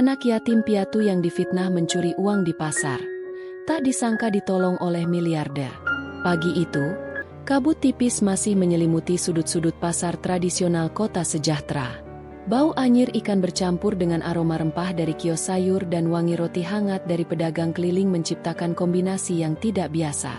anak yatim piatu yang difitnah mencuri uang di pasar. Tak disangka ditolong oleh miliarder. Pagi itu, kabut tipis masih menyelimuti sudut-sudut pasar tradisional kota sejahtera. Bau anyir ikan bercampur dengan aroma rempah dari kios sayur dan wangi roti hangat dari pedagang keliling menciptakan kombinasi yang tidak biasa.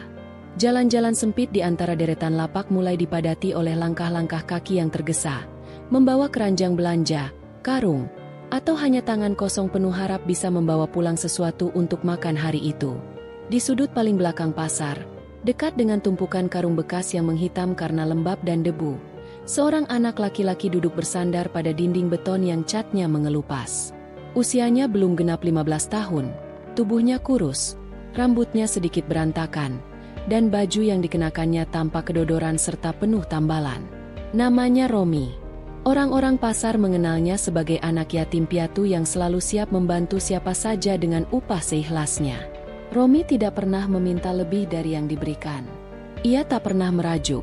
Jalan-jalan sempit di antara deretan lapak mulai dipadati oleh langkah-langkah kaki yang tergesa, membawa keranjang belanja, karung, atau hanya tangan kosong penuh harap bisa membawa pulang sesuatu untuk makan hari itu. Di sudut paling belakang pasar, dekat dengan tumpukan karung bekas yang menghitam karena lembab dan debu, seorang anak laki-laki duduk bersandar pada dinding beton yang catnya mengelupas. Usianya belum genap 15 tahun, tubuhnya kurus, rambutnya sedikit berantakan, dan baju yang dikenakannya tampak kedodoran serta penuh tambalan. Namanya Romi. Orang-orang pasar mengenalnya sebagai anak yatim piatu yang selalu siap membantu siapa saja dengan upah seikhlasnya. Romi tidak pernah meminta lebih dari yang diberikan. Ia tak pernah merajuk,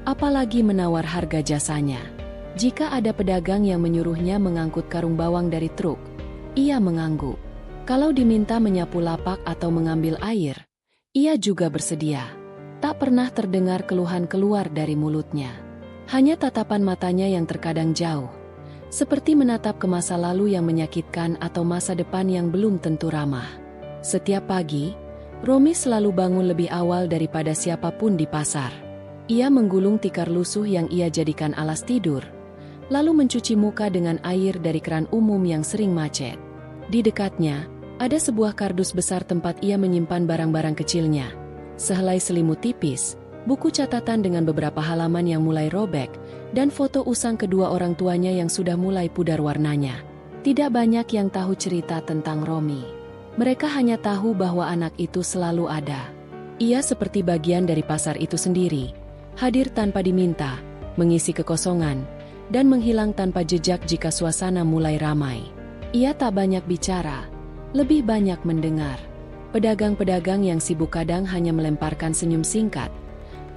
apalagi menawar harga jasanya. Jika ada pedagang yang menyuruhnya mengangkut karung bawang dari truk, ia mengangguk. Kalau diminta menyapu lapak atau mengambil air, ia juga bersedia. Tak pernah terdengar keluhan keluar dari mulutnya. Hanya tatapan matanya yang terkadang jauh, seperti menatap ke masa lalu yang menyakitkan atau masa depan yang belum tentu ramah. Setiap pagi, Romi selalu bangun lebih awal daripada siapapun di pasar. Ia menggulung tikar lusuh yang ia jadikan alas tidur, lalu mencuci muka dengan air dari keran umum yang sering macet. Di dekatnya, ada sebuah kardus besar tempat ia menyimpan barang-barang kecilnya. Sehelai selimut tipis, buku catatan dengan beberapa halaman yang mulai robek, dan foto usang kedua orang tuanya yang sudah mulai pudar warnanya. Tidak banyak yang tahu cerita tentang Romi. Mereka hanya tahu bahwa anak itu selalu ada. Ia seperti bagian dari pasar itu sendiri, hadir tanpa diminta, mengisi kekosongan, dan menghilang tanpa jejak jika suasana mulai ramai. Ia tak banyak bicara, lebih banyak mendengar. Pedagang-pedagang yang sibuk kadang hanya melemparkan senyum singkat,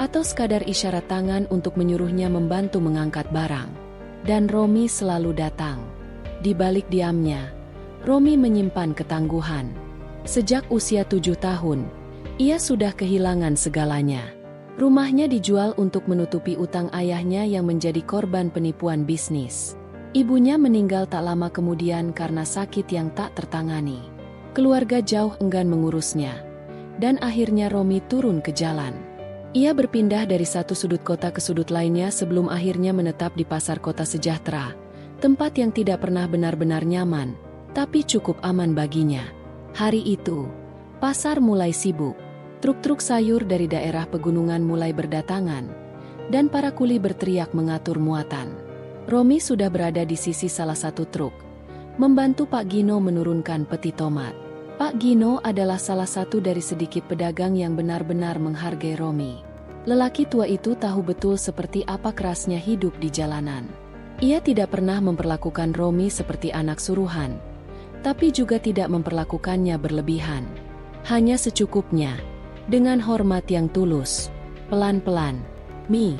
atau sekadar isyarat tangan untuk menyuruhnya membantu mengangkat barang. Dan Romi selalu datang. Di balik diamnya, Romi menyimpan ketangguhan. Sejak usia 7 tahun, ia sudah kehilangan segalanya. Rumahnya dijual untuk menutupi utang ayahnya yang menjadi korban penipuan bisnis. Ibunya meninggal tak lama kemudian karena sakit yang tak tertangani. Keluarga jauh enggan mengurusnya, dan akhirnya Romi turun ke jalan. Ia berpindah dari satu sudut kota ke sudut lainnya sebelum akhirnya menetap di pasar kota sejahtera, tempat yang tidak pernah benar-benar nyaman, tapi cukup aman baginya. Hari itu, pasar mulai sibuk. Truk-truk sayur dari daerah pegunungan mulai berdatangan, dan para kuli berteriak mengatur muatan. Romi sudah berada di sisi salah satu truk, membantu Pak Gino menurunkan peti tomat. Pak Gino adalah salah satu dari sedikit pedagang yang benar-benar menghargai Romi. Lelaki tua itu tahu betul seperti apa kerasnya hidup di jalanan. Ia tidak pernah memperlakukan Romi seperti anak suruhan, tapi juga tidak memperlakukannya berlebihan. Hanya secukupnya, dengan hormat yang tulus. Pelan-pelan. "Mi,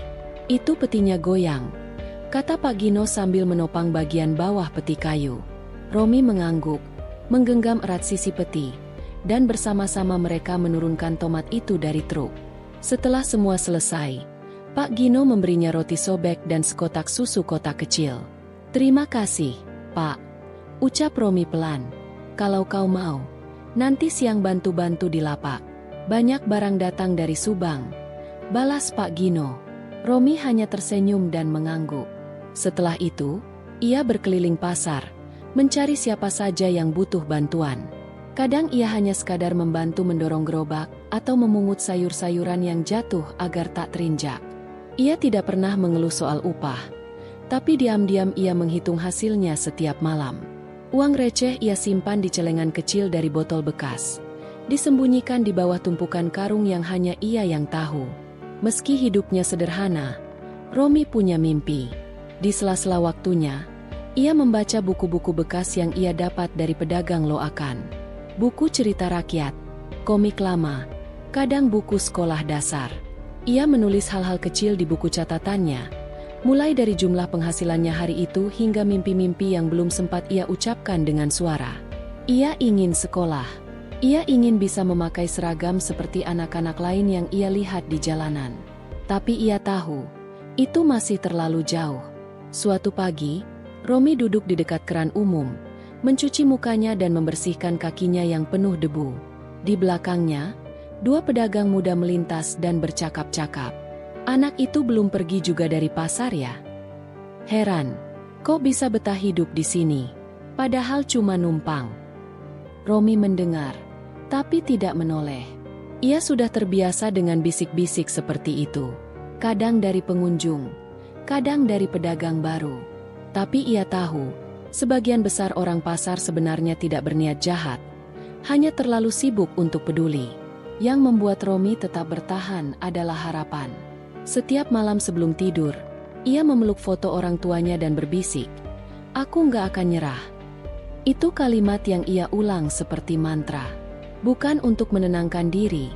itu petinya goyang," kata Pak Gino sambil menopang bagian bawah peti kayu. Romi mengangguk, menggenggam erat sisi peti, dan bersama-sama mereka menurunkan tomat itu dari truk. Setelah semua selesai, Pak Gino memberinya roti sobek dan sekotak susu kotak kecil. "Terima kasih, Pak," ucap Romi pelan. "Kalau kau mau, nanti siang bantu-bantu di lapak. Banyak barang datang dari Subang," balas Pak Gino. Romi hanya tersenyum dan mengangguk. Setelah itu, ia berkeliling pasar, mencari siapa saja yang butuh bantuan. Kadang ia hanya sekadar membantu mendorong gerobak atau memungut sayur-sayuran yang jatuh agar tak terinjak. Ia tidak pernah mengeluh soal upah, tapi diam-diam ia menghitung hasilnya setiap malam. Uang receh ia simpan di celengan kecil dari botol bekas, disembunyikan di bawah tumpukan karung yang hanya ia yang tahu. Meski hidupnya sederhana, Romi punya mimpi. Di sela-sela waktunya, ia membaca buku-buku bekas yang ia dapat dari pedagang loakan. Buku cerita rakyat, komik lama, kadang buku sekolah dasar. Ia menulis hal-hal kecil di buku catatannya, Mulai dari jumlah penghasilannya hari itu hingga mimpi-mimpi yang belum sempat ia ucapkan dengan suara. Ia ingin sekolah. Ia ingin bisa memakai seragam seperti anak-anak lain yang ia lihat di jalanan. Tapi ia tahu, itu masih terlalu jauh. Suatu pagi, Romi duduk di dekat keran umum, mencuci mukanya dan membersihkan kakinya yang penuh debu. Di belakangnya, dua pedagang muda melintas dan bercakap-cakap. Anak itu belum pergi juga dari pasar ya? Heran, kok bisa betah hidup di sini? Padahal cuma numpang. Romi mendengar, tapi tidak menoleh. Ia sudah terbiasa dengan bisik-bisik seperti itu. Kadang dari pengunjung, kadang dari pedagang baru. Tapi ia tahu, sebagian besar orang pasar sebenarnya tidak berniat jahat, hanya terlalu sibuk untuk peduli. Yang membuat Romi tetap bertahan adalah harapan. Setiap malam sebelum tidur, ia memeluk foto orang tuanya dan berbisik, "Aku nggak akan nyerah." Itu kalimat yang ia ulang seperti mantra. Bukan untuk menenangkan diri,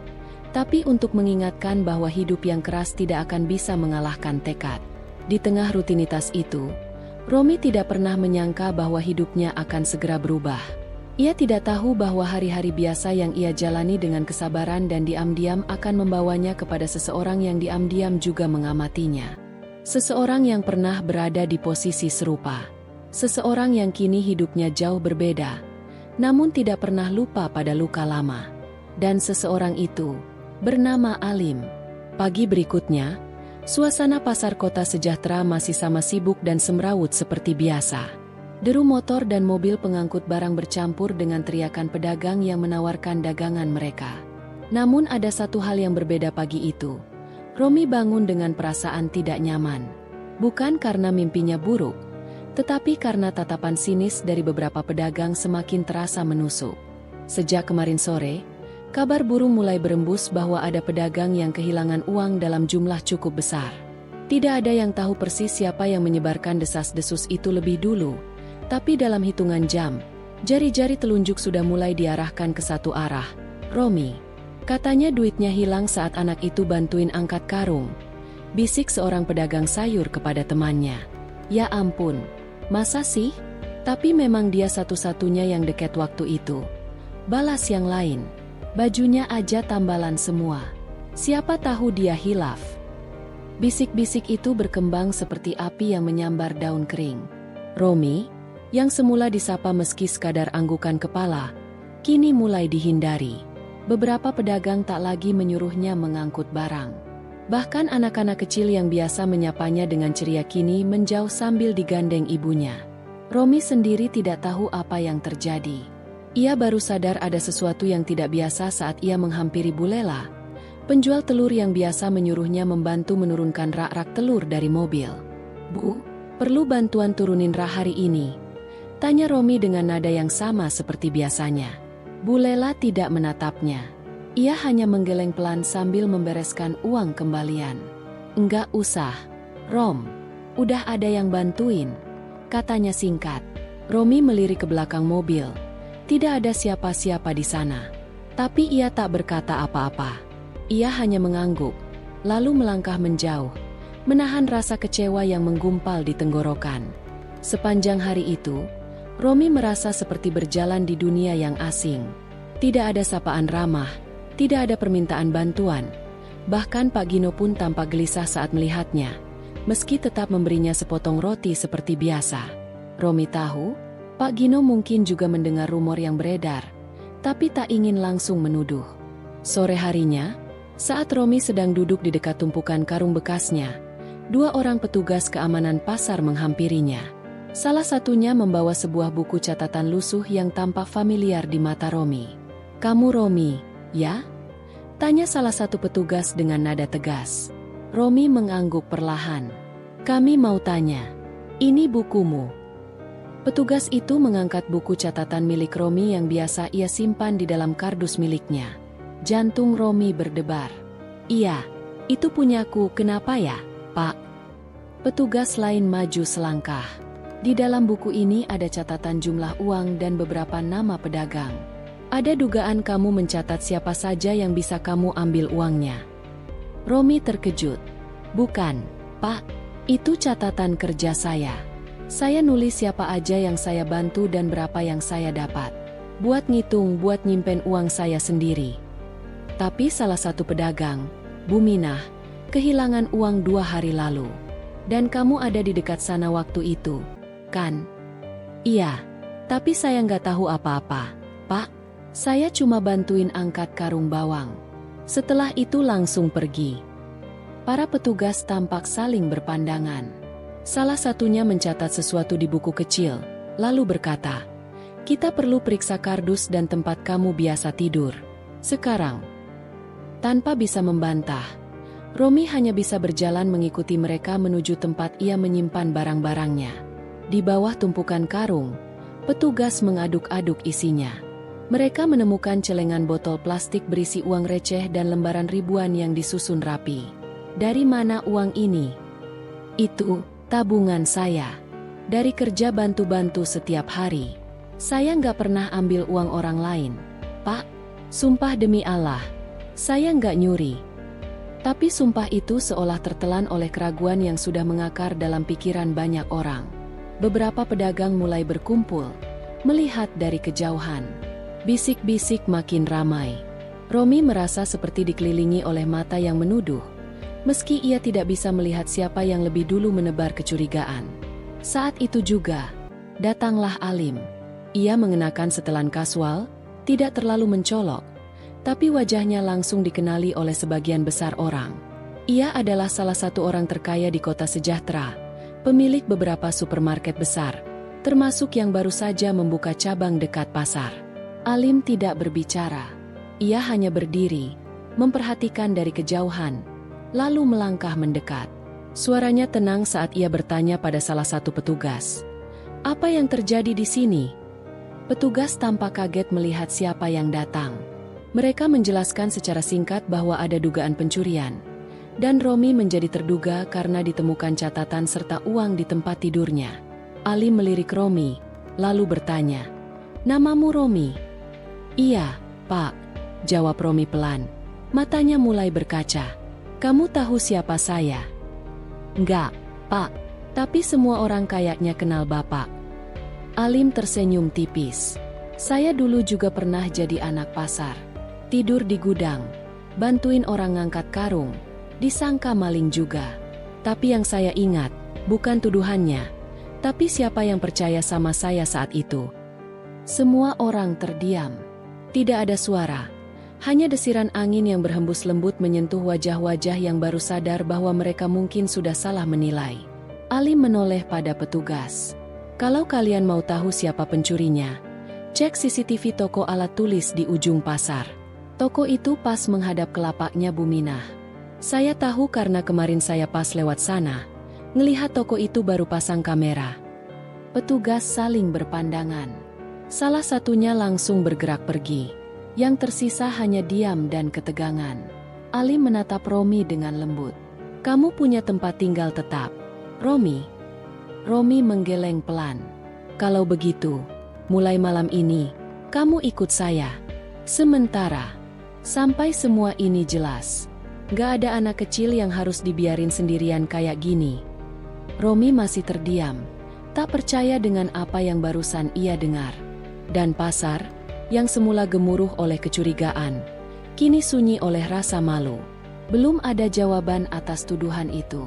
tapi untuk mengingatkan bahwa hidup yang keras tidak akan bisa mengalahkan tekad. Di tengah rutinitas itu, Romi tidak pernah menyangka bahwa hidupnya akan segera berubah. Ia tidak tahu bahwa hari-hari biasa yang ia jalani dengan kesabaran dan diam-diam akan membawanya kepada seseorang yang diam-diam juga mengamatinya. Seseorang yang pernah berada di posisi serupa. Seseorang yang kini hidupnya jauh berbeda, namun tidak pernah lupa pada luka lama. Dan seseorang itu bernama Alim. Pagi berikutnya, suasana pasar kota sejahtera masih sama sibuk dan semrawut seperti biasa. Deru motor dan mobil pengangkut barang bercampur dengan teriakan pedagang yang menawarkan dagangan mereka. Namun ada satu hal yang berbeda pagi itu. Romi bangun dengan perasaan tidak nyaman. Bukan karena mimpinya buruk, tetapi karena tatapan sinis dari beberapa pedagang semakin terasa menusuk. Sejak kemarin sore, kabar burung mulai berembus bahwa ada pedagang yang kehilangan uang dalam jumlah cukup besar. Tidak ada yang tahu persis siapa yang menyebarkan desas-desus itu lebih dulu. Tapi dalam hitungan jam, jari-jari telunjuk sudah mulai diarahkan ke satu arah. Romi, katanya duitnya hilang saat anak itu bantuin angkat karung. Bisik seorang pedagang sayur kepada temannya. Ya ampun, masa sih? Tapi memang dia satu-satunya yang deket waktu itu. Balas yang lain, bajunya aja tambalan semua. Siapa tahu dia hilaf. Bisik-bisik itu berkembang seperti api yang menyambar daun kering. Romi, yang semula disapa meski sekadar anggukan kepala, kini mulai dihindari. Beberapa pedagang tak lagi menyuruhnya mengangkut barang. Bahkan anak-anak kecil yang biasa menyapanya dengan ceria kini menjauh sambil digandeng ibunya. Romi sendiri tidak tahu apa yang terjadi. Ia baru sadar ada sesuatu yang tidak biasa saat ia menghampiri Bu Lela, penjual telur yang biasa menyuruhnya membantu menurunkan rak-rak telur dari mobil. "Bu, perlu bantuan turunin rak hari ini?" tanya Romi dengan nada yang sama seperti biasanya. Bu Lela tidak menatapnya. Ia hanya menggeleng pelan sambil membereskan uang kembalian. "Enggak usah, Rom. Udah ada yang bantuin," katanya singkat. Romi melirik ke belakang mobil. Tidak ada siapa-siapa di sana. Tapi ia tak berkata apa-apa. Ia hanya mengangguk, lalu melangkah menjauh, menahan rasa kecewa yang menggumpal di tenggorokan. Sepanjang hari itu, Romi merasa seperti berjalan di dunia yang asing. Tidak ada sapaan ramah, tidak ada permintaan bantuan. Bahkan Pak Gino pun tampak gelisah saat melihatnya, meski tetap memberinya sepotong roti seperti biasa. Romi tahu, Pak Gino mungkin juga mendengar rumor yang beredar, tapi tak ingin langsung menuduh. Sore harinya, saat Romi sedang duduk di dekat tumpukan karung bekasnya, dua orang petugas keamanan pasar menghampirinya. Salah satunya membawa sebuah buku catatan lusuh yang tampak familiar di mata Romi. "Kamu Romi, ya?" tanya salah satu petugas dengan nada tegas. Romi mengangguk perlahan. "Kami mau tanya, ini bukumu?" Petugas itu mengangkat buku catatan milik Romi yang biasa ia simpan di dalam kardus miliknya. Jantung Romi berdebar. "Iya, itu punyaku, kenapa ya, Pak?" Petugas lain maju selangkah. "Di dalam buku ini ada catatan jumlah uang dan beberapa nama pedagang. Ada dugaan kamu mencatat siapa saja yang bisa kamu ambil uangnya." Romi terkejut. "Bukan, Pak. Itu catatan kerja saya. Saya nulis siapa aja yang saya bantu dan berapa yang saya dapat. Buat ngitung, buat nyimpen uang saya sendiri. Tapi salah satu pedagang, Bu Minah, kehilangan uang 2 hari lalu. Dan kamu ada di dekat sana waktu itu, kan? Iya, tapi saya nggak tahu apa-apa, Pak. Saya cuma bantuin angkat karung bawang. Setelah itu langsung pergi. Para petugas tampak saling berpandangan. Salah satunya mencatat sesuatu di buku kecil, lalu berkata, "Kita perlu periksa kardus dan tempat kamu biasa tidur. Sekarang." Tanpa bisa membantah, Romi hanya bisa berjalan mengikuti mereka menuju tempat ia menyimpan barang-barangnya. Di bawah tumpukan karung, petugas mengaduk-aduk isinya. Mereka menemukan celengan botol plastik berisi uang receh dan lembaran ribuan yang disusun rapi. Dari mana uang ini? Itu tabungan saya. Dari kerja bantu-bantu setiap hari. Saya nggak pernah ambil uang orang lain. Pak, sumpah demi Allah, saya nggak nyuri. Tapi sumpah itu seolah tertelan oleh keraguan yang sudah mengakar dalam pikiran banyak orang. Beberapa pedagang mulai berkumpul, melihat dari kejauhan. Bisik-bisik makin ramai. Romi merasa seperti dikelilingi oleh mata yang menuduh, meski ia tidak bisa melihat siapa yang lebih dulu menebar kecurigaan. Saat itu juga, datanglah Alim. Ia mengenakan setelan kasual, tidak terlalu mencolok, tapi wajahnya langsung dikenali oleh sebagian besar orang. Ia adalah salah satu orang terkaya di kota sejahtera, pemilik beberapa supermarket besar, termasuk yang baru saja membuka cabang dekat pasar. Alim tidak berbicara. Ia hanya berdiri, memperhatikan dari kejauhan, lalu melangkah mendekat. Suaranya tenang saat ia bertanya pada salah satu petugas, "Apa yang terjadi di sini?" Petugas tampak kaget melihat siapa yang datang. Mereka menjelaskan secara singkat bahwa ada dugaan pencurian, dan Romi menjadi terduga karena ditemukan catatan serta uang di tempat tidurnya. Alim melirik Romi, lalu bertanya, "Namamu Romi?" "Iya, Pak," jawab Romi pelan. Matanya mulai berkaca. "Kamu tahu siapa saya?" "Enggak, Pak. Tapi semua orang kayaknya kenal Bapak." Alim tersenyum tipis. "Saya dulu juga pernah jadi anak pasar. Tidur di gudang, bantuin orang ngangkat karung, disangka maling juga. Tapi yang saya ingat, bukan tuduhannya, tapi siapa yang percaya sama saya saat itu." Semua orang terdiam. Tidak ada suara. Hanya desiran angin yang berhembus lembut menyentuh wajah-wajah yang baru sadar bahwa mereka mungkin sudah salah menilai. Alim menoleh pada petugas. "Kalau kalian mau tahu siapa pencurinya, cek CCTV toko alat tulis di ujung pasar. Toko itu pas menghadap ke lapaknya Bu Minah. Saya tahu karena kemarin saya pas lewat sana, ngelihat toko itu baru pasang kamera." Petugas saling berpandangan. Salah satunya langsung bergerak pergi. Yang tersisa hanya diam dan ketegangan. Alim menatap Romi dengan lembut. "Kamu punya tempat tinggal tetap, Romi?" Romi menggeleng pelan. "Kalau begitu, mulai malam ini, kamu ikut saya. Sementara, sampai semua ini jelas. Gak ada anak kecil yang harus dibiarin sendirian kayak gini." Romi masih terdiam, tak percaya dengan apa yang barusan ia dengar. Dan pasar, yang semula gemuruh oleh kecurigaan, kini sunyi oleh rasa malu. Belum ada jawaban atas tuduhan itu.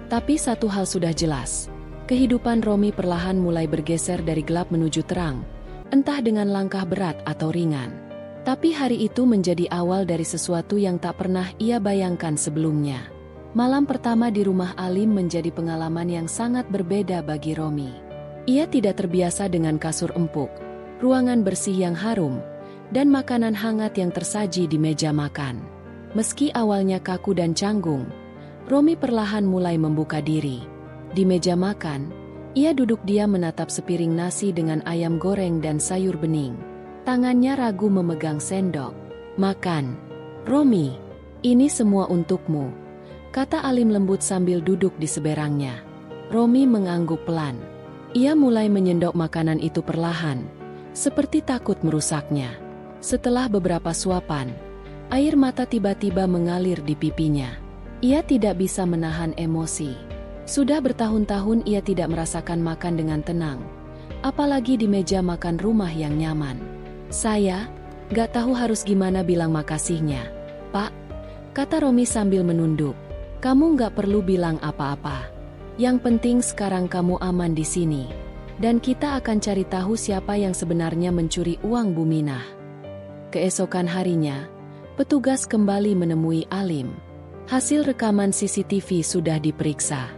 Tapi satu hal sudah jelas. Kehidupan Romi perlahan mulai bergeser dari gelap menuju terang, entah dengan langkah berat atau ringan. Tapi hari itu menjadi awal dari sesuatu yang tak pernah ia bayangkan sebelumnya. Malam pertama di rumah Alim menjadi pengalaman yang sangat berbeda bagi Romi. Ia tidak terbiasa dengan kasur empuk, ruangan bersih yang harum, dan makanan hangat yang tersaji di meja makan. Meski awalnya kaku dan canggung, Romi perlahan mulai membuka diri. Di meja makan, ia duduk diam menatap sepiring nasi dengan ayam goreng dan sayur bening. Tangannya ragu memegang sendok. "Makan, Romi. Ini semua untukmu," kata Alim lembut sambil duduk di seberangnya. Romi mengangguk pelan. Ia mulai menyendok makanan itu perlahan, seperti takut merusaknya. Setelah beberapa suapan, air mata tiba-tiba mengalir di pipinya. Ia tidak bisa menahan emosi. Sudah bertahun-tahun ia tidak merasakan makan dengan tenang, apalagi di meja makan rumah yang nyaman. Saya gak tahu harus gimana bilang makasihnya, Pak, kata Romi sambil menunduk. Kamu gak perlu bilang apa-apa. Yang penting sekarang kamu aman di sini. Dan kita akan cari tahu siapa yang sebenarnya mencuri uang Bu Minah. Keesokan harinya, petugas kembali menemui Alim. Hasil rekaman CCTV sudah diperiksa.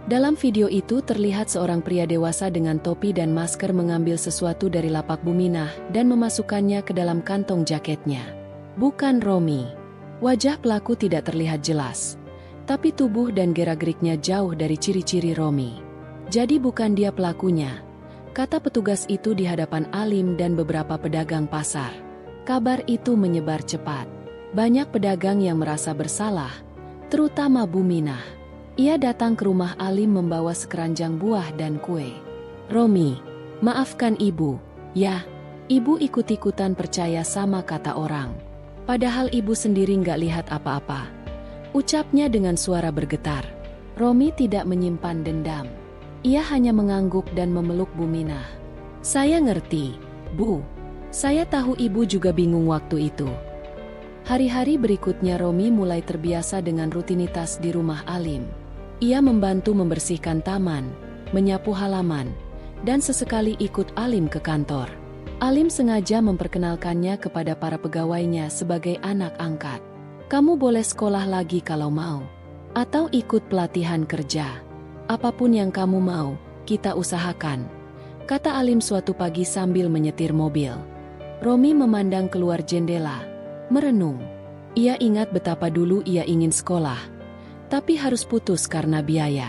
Dalam video itu terlihat seorang pria dewasa dengan topi dan masker mengambil sesuatu dari lapak Bu Minah dan memasukkannya ke dalam kantong jaketnya. Bukan Romi. Wajah pelaku tidak terlihat jelas, tapi tubuh dan gerak-geriknya jauh dari ciri-ciri Romi. Jadi bukan dia pelakunya, kata petugas itu di hadapan Alim dan beberapa pedagang pasar. Kabar itu menyebar cepat. Banyak pedagang yang merasa bersalah, terutama Bu Minah. Ia datang ke rumah Alim membawa sekeranjang buah dan kue. Romi, maafkan ibu. Ya, ibu ikut-ikutan percaya sama kata orang. Padahal ibu sendiri nggak lihat apa-apa, ucapnya dengan suara bergetar. Romi tidak menyimpan dendam. Ia hanya mengangguk dan memeluk Bu Minah. Saya ngerti, Bu. Saya tahu ibu juga bingung waktu itu. Hari-hari berikutnya Romi mulai terbiasa dengan rutinitas di rumah Alim. Ia membantu membersihkan taman, menyapu halaman, dan sesekali ikut Alim ke kantor. Alim sengaja memperkenalkannya kepada para pegawainya sebagai anak angkat. Kamu boleh sekolah lagi kalau mau, atau ikut pelatihan kerja. Apapun yang kamu mau, kita usahakan, kata Alim suatu pagi sambil menyetir mobil. Romi memandang keluar jendela, merenung. Ia ingat betapa dulu ia ingin sekolah, tapi harus putus karena biaya.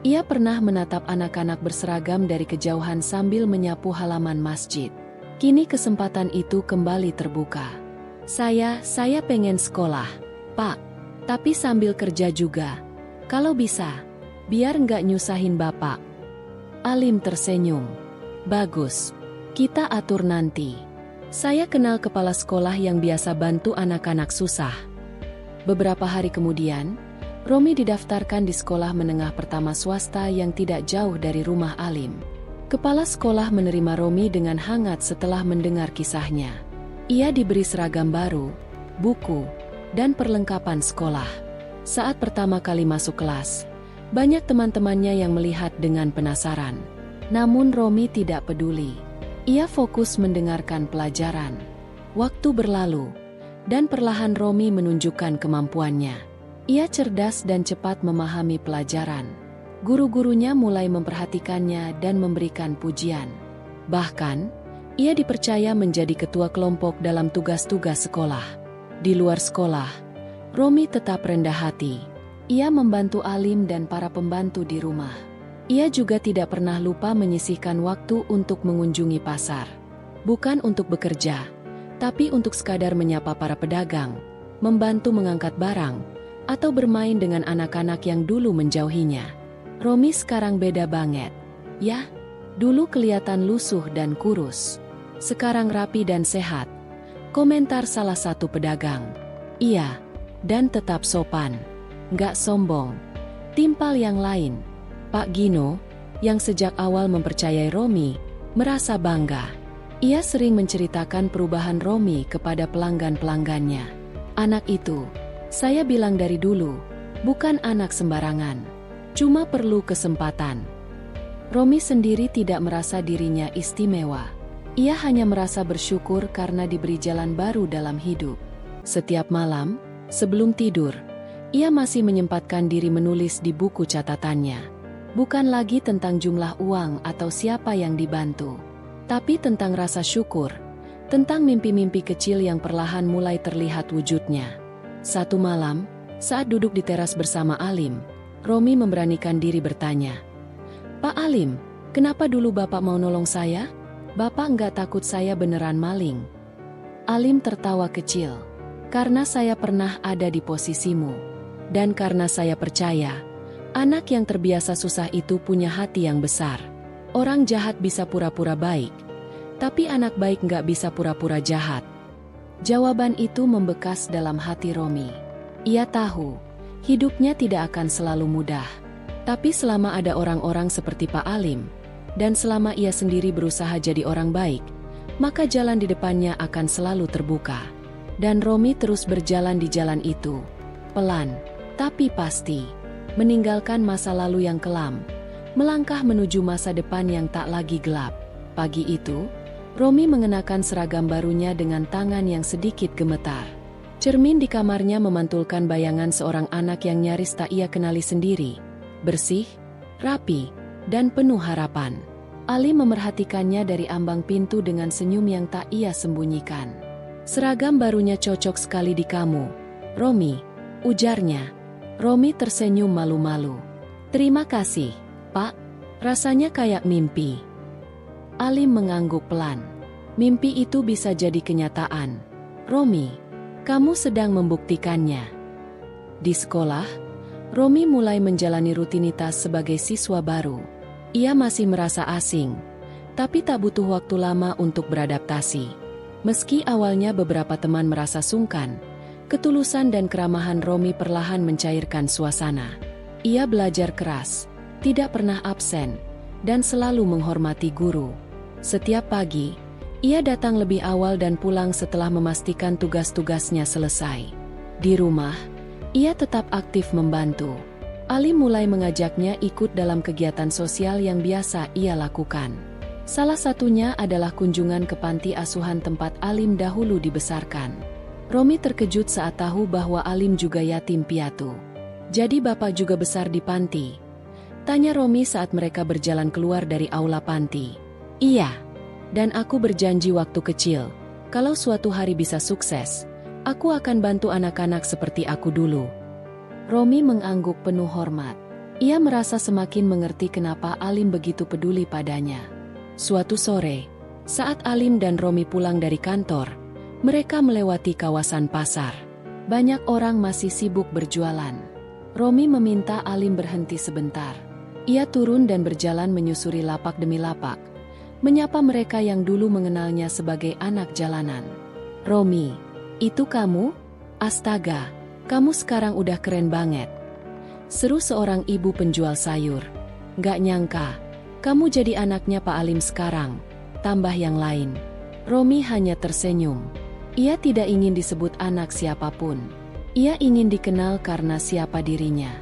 Ia pernah menatap anak-anak berseragam dari kejauhan sambil menyapu halaman masjid. Kini kesempatan itu kembali terbuka. Saya pengen sekolah, Pak. Tapi sambil kerja juga. Kalau bisa, biar nggak nyusahin Bapak. Alim tersenyum. Bagus. Kita atur nanti. Saya kenal kepala sekolah yang biasa bantu anak-anak susah. Beberapa hari kemudian, Romi didaftarkan di sekolah menengah pertama swasta yang tidak jauh dari rumah Alim. Kepala sekolah menerima Romi dengan hangat setelah mendengar kisahnya. Ia diberi seragam baru, buku, dan perlengkapan sekolah. Saat pertama kali masuk kelas, banyak teman-temannya yang melihat dengan penasaran. Namun Romi tidak peduli. Ia fokus mendengarkan pelajaran. Waktu berlalu, dan perlahan Romi menunjukkan kemampuannya. Ia cerdas dan cepat memahami pelajaran. Guru-gurunya mulai memperhatikannya dan memberikan pujian. Bahkan, ia dipercaya menjadi ketua kelompok dalam tugas-tugas sekolah. Di luar sekolah, Romi tetap rendah hati. Ia membantu Alim dan para pembantu di rumah. Ia juga tidak pernah lupa menyisihkan waktu untuk mengunjungi pasar. Bukan untuk bekerja, tapi untuk sekadar menyapa para pedagang, membantu mengangkat barang, atau bermain dengan anak-anak yang dulu menjauhinya. Romi sekarang beda banget. Ya, dulu kelihatan lusuh dan kurus. Sekarang rapi dan sehat. Komentar salah satu pedagang. Iya, dan tetap sopan. Nggak sombong. Timpal yang lain. Pak Gino, yang sejak awal mempercayai Romi, merasa bangga. Ia sering menceritakan perubahan Romi kepada pelanggan-pelanggannya. Anak itu, saya bilang dari dulu, bukan anak sembarangan. Cuma perlu kesempatan. Romi sendiri tidak merasa dirinya istimewa. Ia hanya merasa bersyukur karena diberi jalan baru dalam hidup. Setiap malam, sebelum tidur, ia masih menyempatkan diri menulis di buku catatannya. Bukan lagi tentang jumlah uang atau siapa yang dibantu, tapi tentang rasa syukur, tentang mimpi-mimpi kecil yang perlahan mulai terlihat wujudnya. Satu malam, saat duduk di teras bersama Alim, Romi memberanikan diri bertanya, Pak Alim, kenapa dulu Bapak mau nolong saya? Bapak nggak takut saya beneran maling? Alim tertawa kecil. Karena saya pernah ada di posisimu. Dan karena saya percaya, anak yang terbiasa susah itu punya hati yang besar. Orang jahat bisa pura-pura baik, tapi anak baik nggak bisa pura-pura jahat. Jawaban itu membekas dalam hati Romi. Ia tahu, hidupnya tidak akan selalu mudah. Tapi selama ada orang-orang seperti Pak Alim, dan selama ia sendiri berusaha jadi orang baik, maka jalan di depannya akan selalu terbuka. Dan Romi terus berjalan di jalan itu, pelan, tapi pasti, meninggalkan masa lalu yang kelam, melangkah menuju masa depan yang tak lagi gelap. Pagi itu, Romi mengenakan seragam barunya dengan tangan yang sedikit gemetar. Cermin di kamarnya memantulkan bayangan seorang anak yang nyaris tak ia kenali sendiri, bersih, rapi, dan penuh harapan. Ali memerhatikannya dari ambang pintu dengan senyum yang tak ia sembunyikan. "Seragam barunya cocok sekali di kamu, Romi," ujarnya. Romi tersenyum malu-malu. "Terima kasih, Pak. Rasanya kayak mimpi." Ali mengangguk pelan. "Mimpi itu bisa jadi kenyataan, Romi. Kamu sedang membuktikannya." Di sekolah, Romi mulai menjalani rutinitas sebagai siswa baru. Ia masih merasa asing, tapi tak butuh waktu lama untuk beradaptasi. Meski awalnya beberapa teman merasa sungkan, ketulusan dan keramahan Romi perlahan mencairkan suasana. Ia belajar keras, tidak pernah absen, dan selalu menghormati guru. Setiap pagi, ia datang lebih awal dan pulang setelah memastikan tugas-tugasnya selesai. Di rumah, ia tetap aktif membantu. Ali mulai mengajaknya ikut dalam kegiatan sosial yang biasa ia lakukan. Salah satunya adalah kunjungan ke panti asuhan tempat Alim dahulu dibesarkan. Romi terkejut saat tahu bahwa Alim juga yatim piatu. "Jadi bapak juga besar di panti?" tanya Romi saat mereka berjalan keluar dari aula panti. "Iya, dan aku berjanji waktu kecil, kalau suatu hari bisa sukses, aku akan bantu anak-anak seperti aku dulu." Romi mengangguk penuh hormat. Ia merasa semakin mengerti kenapa Alim begitu peduli padanya. Suatu sore, saat Alim dan Romi pulang dari kantor, mereka melewati kawasan pasar. Banyak orang masih sibuk berjualan. Romi meminta Alim berhenti sebentar. Ia turun dan berjalan menyusuri lapak demi lapak, menyapa mereka yang dulu mengenalnya sebagai anak jalanan. "Romi, itu kamu? Astaga, kamu sekarang udah keren banget," seru seorang ibu penjual sayur. "Gak nyangka, kamu jadi anaknya Pak Alim sekarang," tambah yang lain. Romi hanya tersenyum. Ia tidak ingin disebut anak siapapun. Ia ingin dikenal karena siapa dirinya.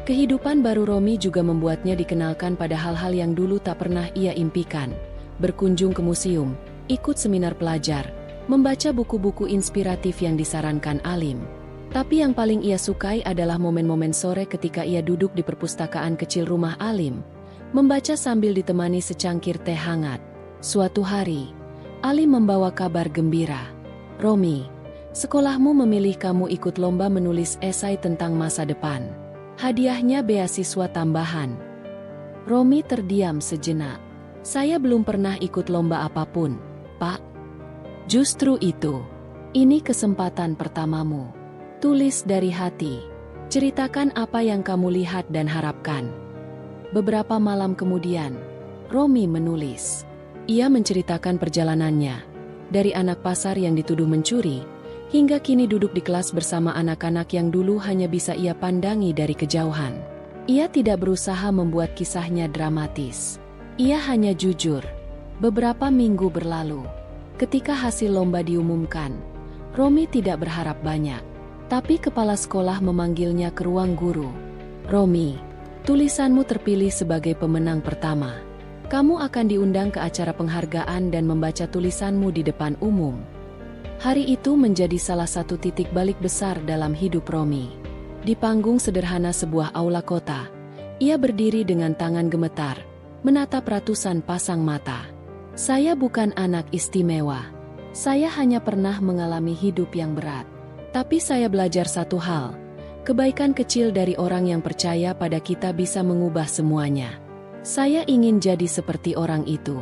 Kehidupan baru Romi juga membuatnya dikenalkan pada hal-hal yang dulu tak pernah ia impikan. Berkunjung ke museum, ikut seminar pelajar, membaca buku-buku inspiratif yang disarankan Alim. Tapi yang paling ia sukai adalah momen-momen sore ketika ia duduk di perpustakaan kecil rumah Alim, membaca sambil ditemani secangkir teh hangat. Suatu hari, Alim membawa kabar gembira. "Romi, sekolahmu memilih kamu ikut lomba menulis esai tentang masa depan. Hadiahnya beasiswa tambahan." Romi terdiam sejenak. "Saya belum pernah ikut lomba apapun, Pak." "Justru itu. Ini kesempatan pertamamu. Tulis dari hati. Ceritakan apa yang kamu lihat dan harapkan." Beberapa malam kemudian, Romi menulis. Ia menceritakan perjalanannya, dari anak pasar yang dituduh mencuri, hingga kini duduk di kelas bersama anak-anak yang dulu hanya bisa ia pandangi dari kejauhan. Ia tidak berusaha membuat kisahnya dramatis. Ia hanya jujur. Beberapa minggu berlalu. Ketika hasil lomba diumumkan, Romi tidak berharap banyak. Tapi kepala sekolah memanggilnya ke ruang guru. "Romi, tulisanmu terpilih sebagai pemenang pertama. Kamu akan diundang ke acara penghargaan dan membaca tulisanmu di depan umum." Hari itu menjadi salah satu titik balik besar dalam hidup Romi. Di panggung sederhana sebuah aula kota, ia berdiri dengan tangan gemetar, menatap ratusan pasang mata. "Saya bukan anak istimewa. Saya hanya pernah mengalami hidup yang berat. Tapi saya belajar satu hal, kebaikan kecil dari orang yang percaya pada kita bisa mengubah semuanya. Saya ingin jadi seperti orang itu.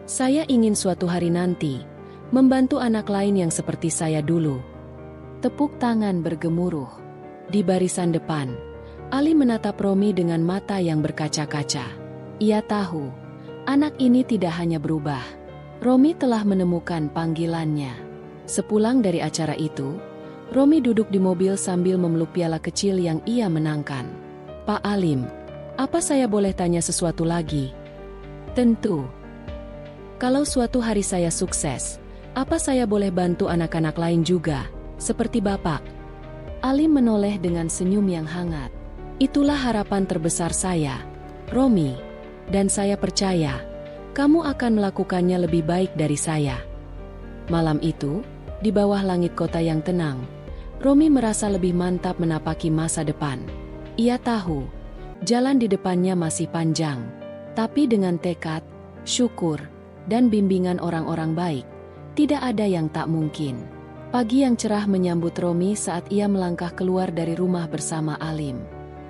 Saya ingin suatu hari nanti, membantu anak lain yang seperti saya dulu." Tepuk tangan bergemuruh. Di barisan depan, Ali menatap Romi dengan mata yang berkaca-kaca. Ia tahu, anak ini tidak hanya berubah. Romi telah menemukan panggilannya. Sepulang dari acara itu, Romi duduk di mobil sambil memeluk piala kecil yang ia menangkan. "Pak Alim, Apa saya boleh tanya sesuatu lagi? Tentu. Kalau suatu hari saya sukses, apa saya boleh bantu anak-anak lain juga, seperti Bapak? Alim menoleh dengan senyum yang hangat. Itulah harapan terbesar saya, Romi. Dan saya percaya, kamu akan melakukannya lebih baik dari saya. Malam itu, di bawah langit kota yang tenang, Romi merasa lebih mantap menapaki masa depan. Ia tahu, jalan di depannya masih panjang, tapi dengan tekad, syukur, dan bimbingan orang-orang baik, tidak ada yang tak mungkin. Pagi yang cerah menyambut Romi saat ia melangkah keluar dari rumah bersama Alim.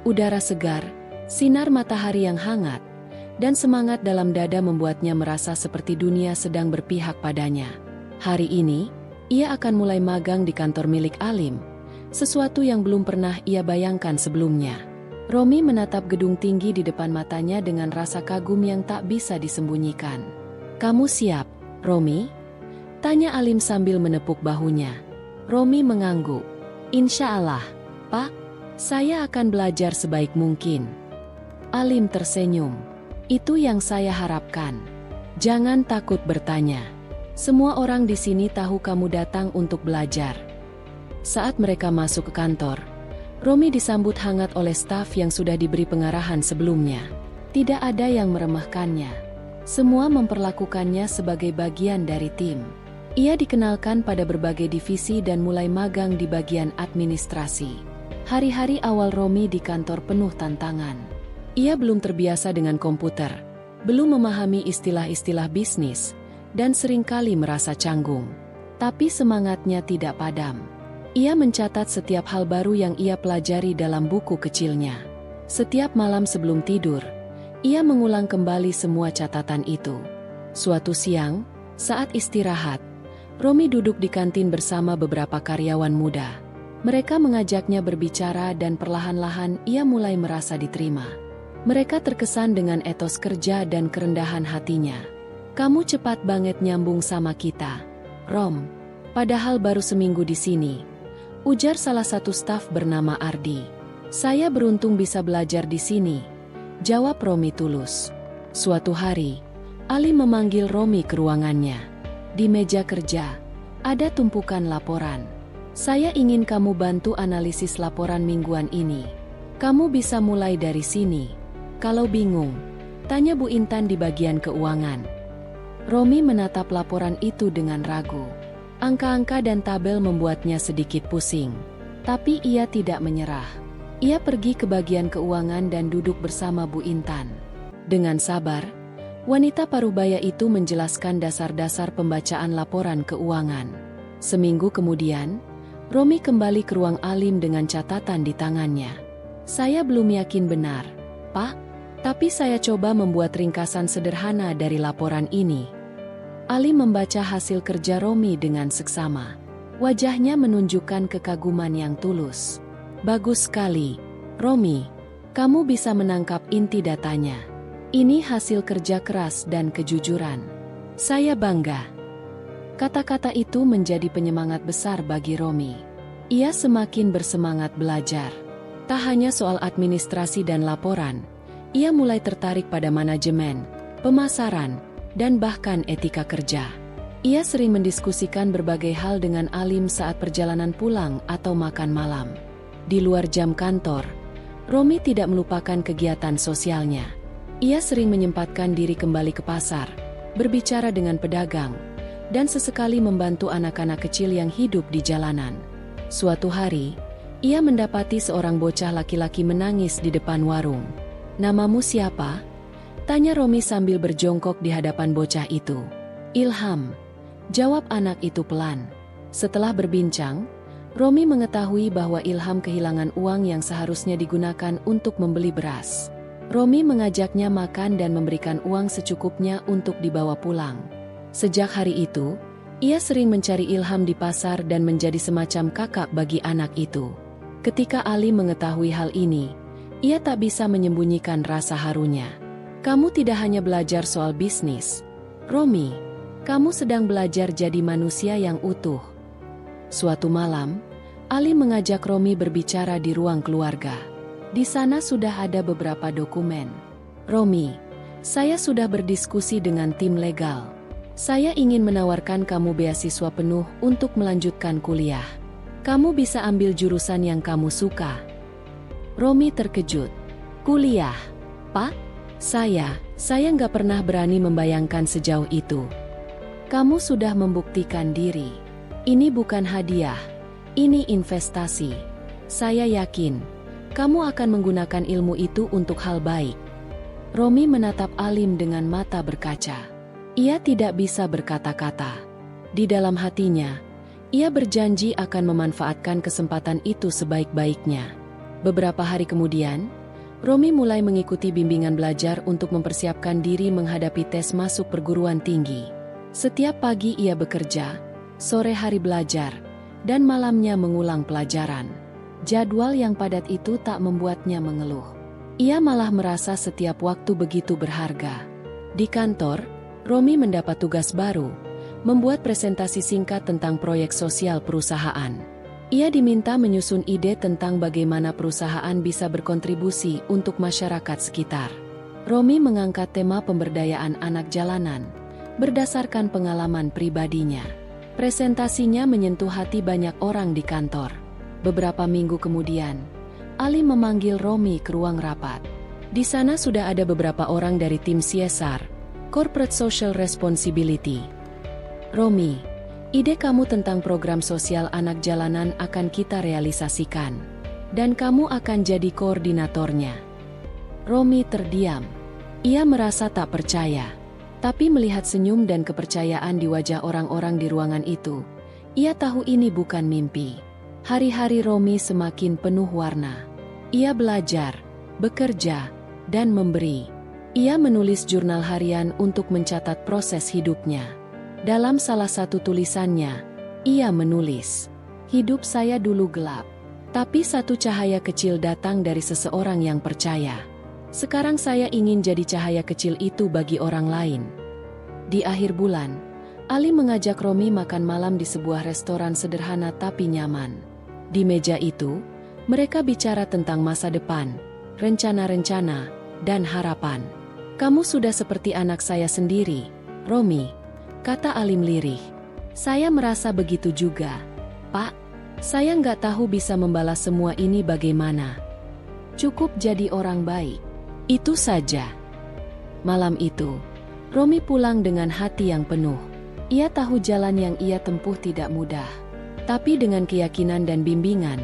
Udara segar, sinar matahari yang hangat, dan semangat dalam dada membuatnya merasa seperti dunia sedang berpihak padanya. Hari ini, ia akan mulai magang di kantor milik Alim, sesuatu yang belum pernah ia bayangkan sebelumnya. Romi menatap gedung tinggi di depan matanya dengan rasa kagum yang tak bisa disembunyikan. "Kamu siap, Romi?" tanya Alim sambil menepuk bahunya. Romi mengangguk. "Insya Allah, Pak. Saya akan belajar sebaik mungkin." Alim tersenyum. "Itu yang saya harapkan. Jangan takut bertanya. Semua orang di sini tahu kamu datang untuk belajar." Saat mereka masuk ke kantor, Romi disambut hangat oleh staf yang sudah diberi pengarahan sebelumnya. Tidak ada yang meremehkannya. Semua memperlakukannya sebagai bagian dari tim. Ia dikenalkan pada berbagai divisi dan mulai magang di bagian administrasi. Hari-hari awal Romi di kantor penuh tantangan. Ia belum terbiasa dengan komputer, belum memahami istilah-istilah bisnis, dan seringkali merasa canggung. Tapi semangatnya tidak padam. Ia mencatat setiap hal baru yang ia pelajari dalam buku kecilnya. Setiap malam sebelum tidur, ia mengulang kembali semua catatan itu. Suatu siang, saat istirahat, Romi duduk di kantin bersama beberapa karyawan muda. Mereka mengajaknya berbicara dan perlahan-lahan ia mulai merasa diterima. Mereka terkesan dengan etos kerja dan kerendahan hatinya. "Kamu cepat banget nyambung sama kita, Rom. Padahal baru seminggu di sini," ujar salah satu staf bernama Ardi. "Saya beruntung bisa belajar di sini," jawab Romi tulus. Suatu hari, Ali memanggil Romi ke ruangannya. Di meja kerja, ada tumpukan laporan. "Saya ingin kamu bantu analisis laporan mingguan ini. Kamu bisa mulai dari sini. Kalau bingung, tanya Bu Intan di bagian keuangan." Romi menatap laporan itu dengan ragu. Angka-angka dan tabel membuatnya sedikit pusing. Tapi ia tidak menyerah. Ia pergi ke bagian keuangan dan duduk bersama Bu Intan. Dengan sabar, wanita parubaya itu menjelaskan dasar-dasar pembacaan laporan keuangan. Seminggu kemudian, Romi kembali ke ruang Alim dengan catatan di tangannya. "Saya belum yakin benar, Pak, tapi saya coba membuat ringkasan sederhana dari laporan ini." Ali membaca hasil kerja Romi dengan seksama. Wajahnya menunjukkan kekaguman yang tulus. "Bagus sekali, Romi. Kamu bisa menangkap inti datanya. Ini hasil kerja keras dan kejujuran. Saya bangga." Kata-kata itu menjadi penyemangat besar bagi Romi. Ia semakin bersemangat belajar. Tak hanya soal administrasi dan laporan, ia mulai tertarik pada manajemen, pemasaran, dan bahkan etika kerja. Ia sering mendiskusikan berbagai hal dengan Alim saat perjalanan pulang atau makan malam. Di luar jam kantor, Romi tidak melupakan kegiatan sosialnya. Ia sering menyempatkan diri kembali ke pasar, berbicara dengan pedagang, dan sesekali membantu anak-anak kecil yang hidup di jalanan. Suatu hari, ia mendapati seorang bocah laki-laki menangis di depan warung. "Namamu siapa?" tanya Romi sambil berjongkok di hadapan bocah itu. "Ilham," jawab anak itu pelan. Setelah berbincang, Romi mengetahui bahwa Ilham kehilangan uang yang seharusnya digunakan untuk membeli beras. Romi mengajaknya makan dan memberikan uang secukupnya untuk dibawa pulang. Sejak hari itu, ia sering mencari Ilham di pasar dan menjadi semacam kakak bagi anak itu. Ketika Ali mengetahui hal ini, ia tak bisa menyembunyikan rasa harunya. "Kamu tidak hanya belajar soal bisnis, Romi. Kamu sedang belajar jadi manusia yang utuh." Suatu malam, Ali mengajak Romi berbicara di ruang keluarga. Di sana sudah ada beberapa dokumen. Romi, saya sudah berdiskusi dengan tim legal. Saya ingin menawarkan kamu beasiswa penuh untuk melanjutkan kuliah. Kamu bisa ambil jurusan yang kamu suka. Romi terkejut. Kuliah? Pak? Saya nggak pernah berani membayangkan sejauh itu. Kamu sudah membuktikan diri. Ini bukan hadiah. Ini investasi. Saya yakin, kamu akan menggunakan ilmu itu untuk hal baik. Romi menatap Alim dengan mata berkaca. Ia tidak bisa berkata-kata. Di dalam hatinya, ia berjanji akan memanfaatkan kesempatan itu sebaik-baiknya. Beberapa hari kemudian, Romi mulai mengikuti bimbingan belajar untuk mempersiapkan diri menghadapi tes masuk perguruan tinggi. Setiap pagi ia bekerja, sore hari belajar, dan malamnya mengulang pelajaran. Jadwal yang padat itu tak membuatnya mengeluh. Ia malah merasa setiap waktu begitu berharga. Di kantor, Romi mendapat tugas baru, membuat presentasi singkat tentang proyek sosial perusahaan. Ia diminta menyusun ide tentang bagaimana perusahaan bisa berkontribusi untuk masyarakat sekitar. Romi mengangkat tema pemberdayaan anak jalanan, berdasarkan pengalaman pribadinya. Presentasinya menyentuh hati banyak orang di kantor. Beberapa minggu kemudian, Alim memanggil Romi ke ruang rapat. Di sana sudah ada beberapa orang dari tim CSR, Corporate Social Responsibility. Romi, ide kamu tentang program sosial anak jalanan akan kita realisasikan. Dan kamu akan jadi koordinatornya. Romi terdiam. Ia merasa tak percaya. Tapi melihat senyum dan kepercayaan di wajah orang-orang di ruangan itu, ia tahu ini bukan mimpi. Hari-hari Romi semakin penuh warna. Ia belajar, bekerja, dan memberi. Ia menulis jurnal harian untuk mencatat proses hidupnya. Dalam salah satu tulisannya, ia menulis, "Hidup saya dulu gelap, tapi satu cahaya kecil datang dari seseorang yang percaya. Sekarang saya ingin jadi cahaya kecil itu bagi orang lain." Di akhir bulan, Ali mengajak Romi makan malam di sebuah restoran sederhana tapi nyaman. Di meja itu, mereka bicara tentang masa depan, rencana-rencana, dan harapan. "Kamu sudah seperti anak saya sendiri, Romi," kata Alim lirih. "Saya merasa begitu juga, Pak. Saya nggak tahu bisa membalas semua ini bagaimana. Cukup jadi orang baik. Itu saja." Malam itu, Romi pulang dengan hati yang penuh. Ia tahu jalan yang ia tempuh tidak mudah. Tapi dengan keyakinan dan bimbingan,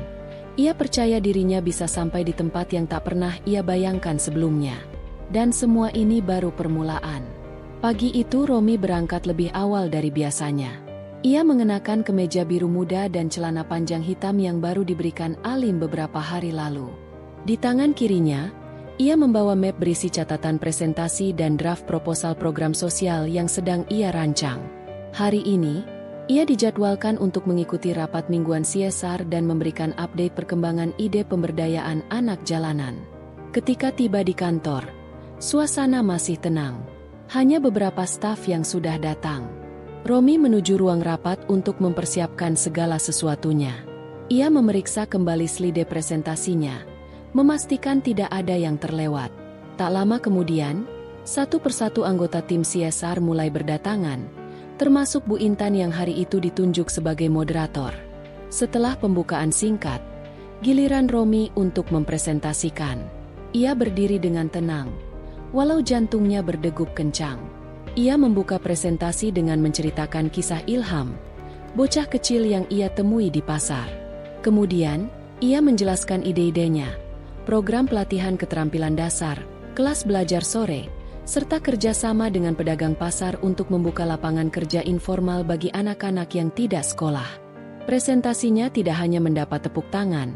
ia percaya dirinya bisa sampai di tempat yang tak pernah ia bayangkan sebelumnya. Dan semua ini baru permulaan. Pagi itu Romi berangkat lebih awal dari biasanya. Ia mengenakan kemeja biru muda dan celana panjang hitam yang baru diberikan Alim beberapa hari lalu. Di tangan kirinya, ia membawa map berisi catatan presentasi dan draft proposal program sosial yang sedang ia rancang. Hari ini, ia dijadwalkan untuk mengikuti rapat mingguan CSR dan memberikan update perkembangan ide pemberdayaan anak jalanan. Ketika tiba di kantor, suasana masih tenang. Hanya beberapa staf yang sudah datang. Romi menuju ruang rapat untuk mempersiapkan segala sesuatunya. Ia memeriksa kembali slide presentasinya, memastikan tidak ada yang terlewat. Tak lama kemudian, satu persatu anggota tim CSR mulai berdatangan, termasuk Bu Intan yang hari itu ditunjuk sebagai moderator. Setelah pembukaan singkat, giliran Romi untuk mempresentasikan. Ia berdiri dengan tenang, walau jantungnya berdegup kencang. Ia membuka presentasi dengan menceritakan kisah Ilham, bocah kecil yang ia temui di pasar. Kemudian, ia menjelaskan ide-idenya, program pelatihan keterampilan dasar, kelas belajar sore, serta kerjasama dengan pedagang pasar untuk membuka lapangan kerja informal bagi anak-anak yang tidak sekolah. Presentasinya tidak hanya mendapat tepuk tangan,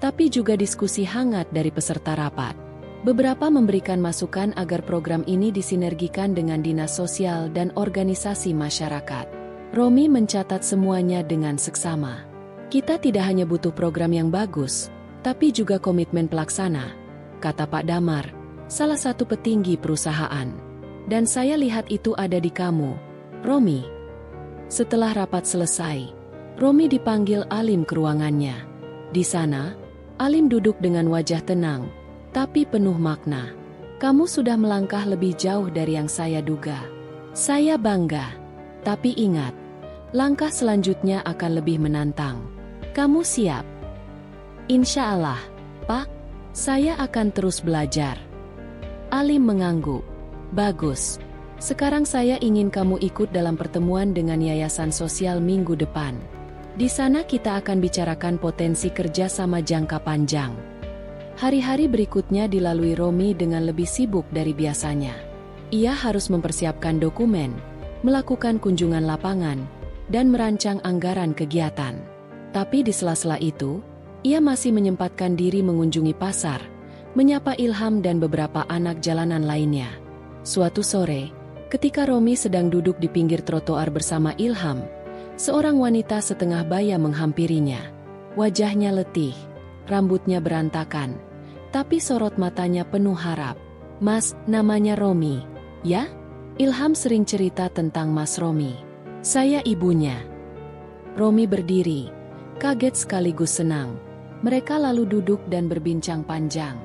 tapi juga diskusi hangat dari peserta rapat. Beberapa memberikan masukan agar program ini disinergikan dengan dinas sosial dan organisasi masyarakat. Romi mencatat semuanya dengan seksama. "Kita tidak hanya butuh program yang bagus, tapi juga komitmen pelaksana," kata Pak Damar, salah satu petinggi perusahaan. "Dan saya lihat itu ada di kamu, Romi." Setelah rapat selesai, Romi dipanggil Alim ke ruangannya. Di sana, Alim duduk dengan wajah tenang, tapi penuh makna. Kamu sudah melangkah lebih jauh dari yang saya duga. Saya bangga. Tapi ingat, langkah selanjutnya akan lebih menantang. Kamu siap? Insya Allah, Pak. Saya akan terus belajar. Alim mengangguk. Bagus. Sekarang saya ingin kamu ikut dalam pertemuan dengan Yayasan Sosial minggu depan. Di sana kita akan bicarakan potensi kerja sama jangka panjang. Hari-hari berikutnya dilalui Romi dengan lebih sibuk dari biasanya. Ia harus mempersiapkan dokumen, melakukan kunjungan lapangan, dan merancang anggaran kegiatan. Tapi di sela-sela itu, ia masih menyempatkan diri mengunjungi pasar, menyapa Ilham dan beberapa anak jalanan lainnya. Suatu sore, ketika Romi sedang duduk di pinggir trotoar bersama Ilham, seorang wanita setengah baya menghampirinya. Wajahnya letih, rambutnya berantakan, tapi sorot matanya penuh harap. Mas, namanya Romi, ya? Ilham sering cerita tentang Mas Romi. Saya ibunya. Romi berdiri, kaget sekaligus senang. Mereka lalu duduk dan berbincang panjang.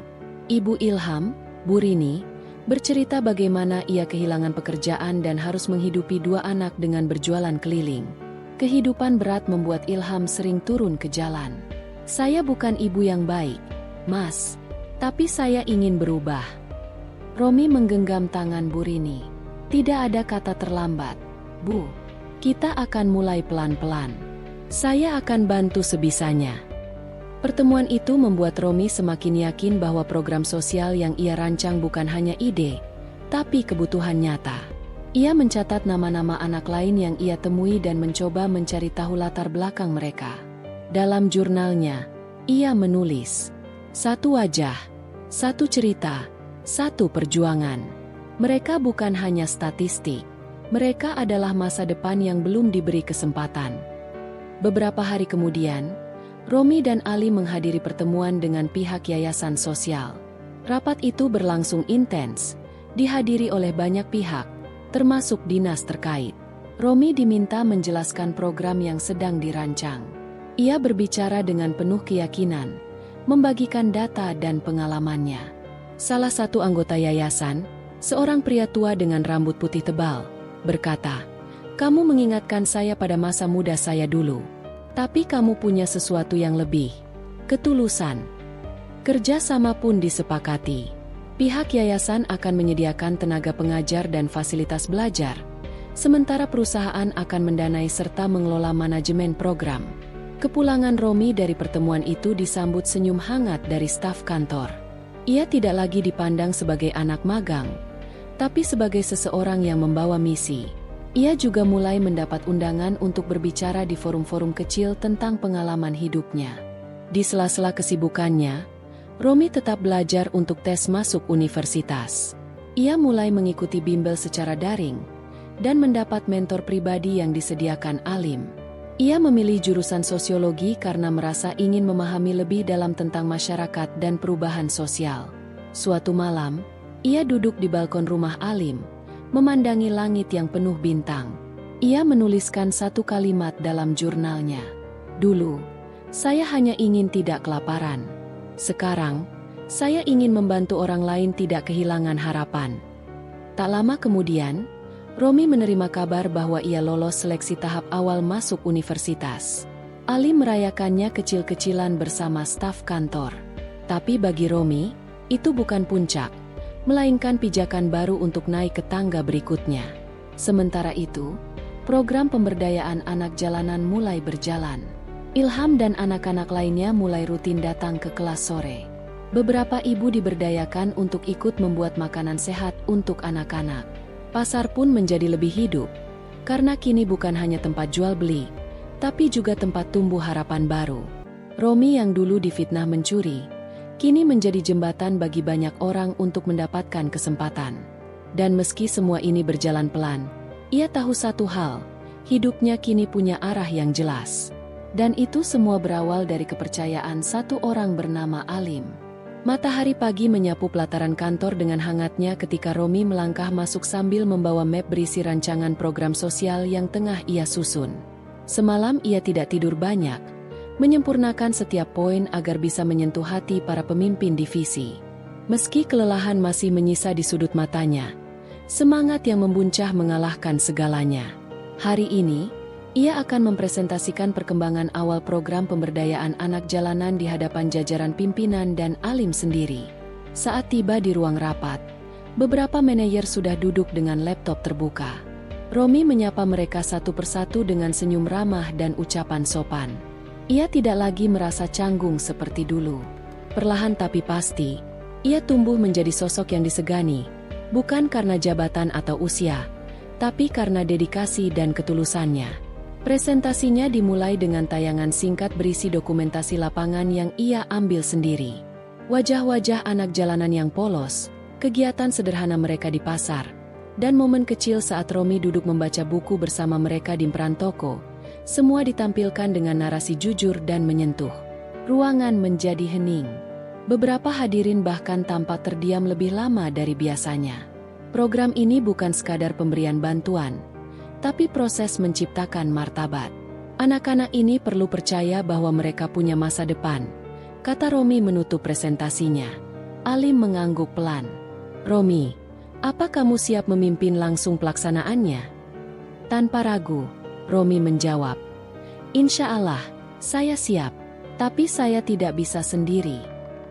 Ibu Ilham, Bu Rini, bercerita bagaimana ia kehilangan pekerjaan dan harus menghidupi 2 anak dengan berjualan keliling. Kehidupan berat membuat Ilham sering turun ke jalan. Saya bukan ibu yang baik, Mas. Tapi saya ingin berubah. Romi menggenggam tangan Bu Rini. Tidak ada kata terlambat. Bu, kita akan mulai pelan-pelan. Saya akan bantu sebisanya. Pertemuan itu membuat Romi semakin yakin bahwa program sosial yang ia rancang bukan hanya ide, tapi kebutuhan nyata. Ia mencatat nama-nama anak lain yang ia temui dan mencoba mencari tahu latar belakang mereka. Dalam jurnalnya, ia menulis, 1 wajah, 1 cerita, 1 perjuangan. Mereka bukan hanya statistik, mereka adalah masa depan yang belum diberi kesempatan. Beberapa hari kemudian, Romi dan Ali menghadiri pertemuan dengan pihak Yayasan Sosial. Rapat itu berlangsung intens, dihadiri oleh banyak pihak, termasuk dinas terkait. Romi diminta menjelaskan program yang sedang dirancang. Ia berbicara dengan penuh keyakinan, membagikan data dan pengalamannya. Salah satu anggota yayasan, seorang pria tua dengan rambut putih tebal, berkata, "Kamu mengingatkan saya pada masa muda saya dulu. Tapi kamu punya sesuatu yang lebih. Ketulusan." Kerja sama pun disepakati. Pihak yayasan akan menyediakan tenaga pengajar dan fasilitas belajar, sementara perusahaan akan mendanai serta mengelola manajemen program. Kepulangan Romi dari pertemuan itu disambut senyum hangat dari staf kantor. Ia tidak lagi dipandang sebagai anak magang, tapi sebagai seseorang yang membawa misi. Ia juga mulai mendapat undangan untuk berbicara di forum-forum kecil tentang pengalaman hidupnya. Di sela-sela kesibukannya, Romi tetap belajar untuk tes masuk universitas. Ia mulai mengikuti bimbel secara daring dan mendapat mentor pribadi yang disediakan Alim. Ia memilih jurusan sosiologi karena merasa ingin memahami lebih dalam tentang masyarakat dan perubahan sosial. Suatu malam, ia duduk di balkon rumah Alim, memandangi langit yang penuh bintang. Ia menuliskan 1 kalimat dalam jurnalnya. "Dulu, saya hanya ingin tidak kelaparan. Sekarang, saya ingin membantu orang lain tidak kehilangan harapan." Tak lama kemudian, Romi menerima kabar bahwa ia lolos seleksi tahap awal masuk universitas. Ali merayakannya kecil-kecilan bersama staf kantor. Tapi bagi Romi, itu bukan puncak, melainkan pijakan baru untuk naik ke tangga berikutnya. Sementara itu, program pemberdayaan anak jalanan mulai berjalan. Ilham dan anak-anak lainnya mulai rutin datang ke kelas sore. Beberapa ibu diberdayakan untuk ikut membuat makanan sehat untuk anak-anak. Pasar pun menjadi lebih hidup, karena kini bukan hanya tempat jual beli, tapi juga tempat tumbuh harapan baru. Romi yang dulu difitnah mencuri, kini menjadi jembatan bagi banyak orang untuk mendapatkan kesempatan. Dan meski semua ini berjalan pelan, ia tahu satu hal, hidupnya kini punya arah yang jelas. Dan itu semua berawal dari kepercayaan satu orang bernama Alim. Matahari pagi menyapu pelataran kantor dengan hangatnya ketika Romi melangkah masuk sambil membawa map berisi rancangan program sosial yang tengah ia susun. Semalam ia tidak tidur banyak, menyempurnakan setiap poin agar bisa menyentuh hati para pemimpin divisi. Meski kelelahan masih menyisa di sudut matanya, semangat yang membuncah mengalahkan segalanya. Hari ini, ia akan mempresentasikan perkembangan awal program pemberdayaan anak jalanan di hadapan jajaran pimpinan dan alim sendiri. Saat tiba di ruang rapat, beberapa manajer sudah duduk dengan laptop terbuka. Romi menyapa mereka satu persatu dengan senyum ramah dan ucapan sopan. Ia tidak lagi merasa canggung seperti dulu. Perlahan tapi pasti, ia tumbuh menjadi sosok yang disegani, bukan karena jabatan atau usia, tapi karena dedikasi dan ketulusannya. Presentasinya dimulai dengan tayangan singkat berisi dokumentasi lapangan yang ia ambil sendiri. Wajah-wajah anak jalanan yang polos, kegiatan sederhana mereka di pasar, dan momen kecil saat Romi duduk membaca buku bersama mereka di peran toko, semua ditampilkan dengan narasi jujur dan menyentuh. Ruangan menjadi hening. Beberapa hadirin bahkan tampak terdiam lebih lama dari biasanya. Program ini bukan sekadar pemberian bantuan, tapi proses menciptakan martabat. Anak-anak ini perlu percaya bahwa mereka punya masa depan, kata Romi menutup presentasinya. Alim mengangguk pelan. Romi, apa kamu siap memimpin langsung pelaksanaannya? Tanpa ragu, Romi menjawab. Insya Allah, saya siap. Tapi saya tidak bisa sendiri.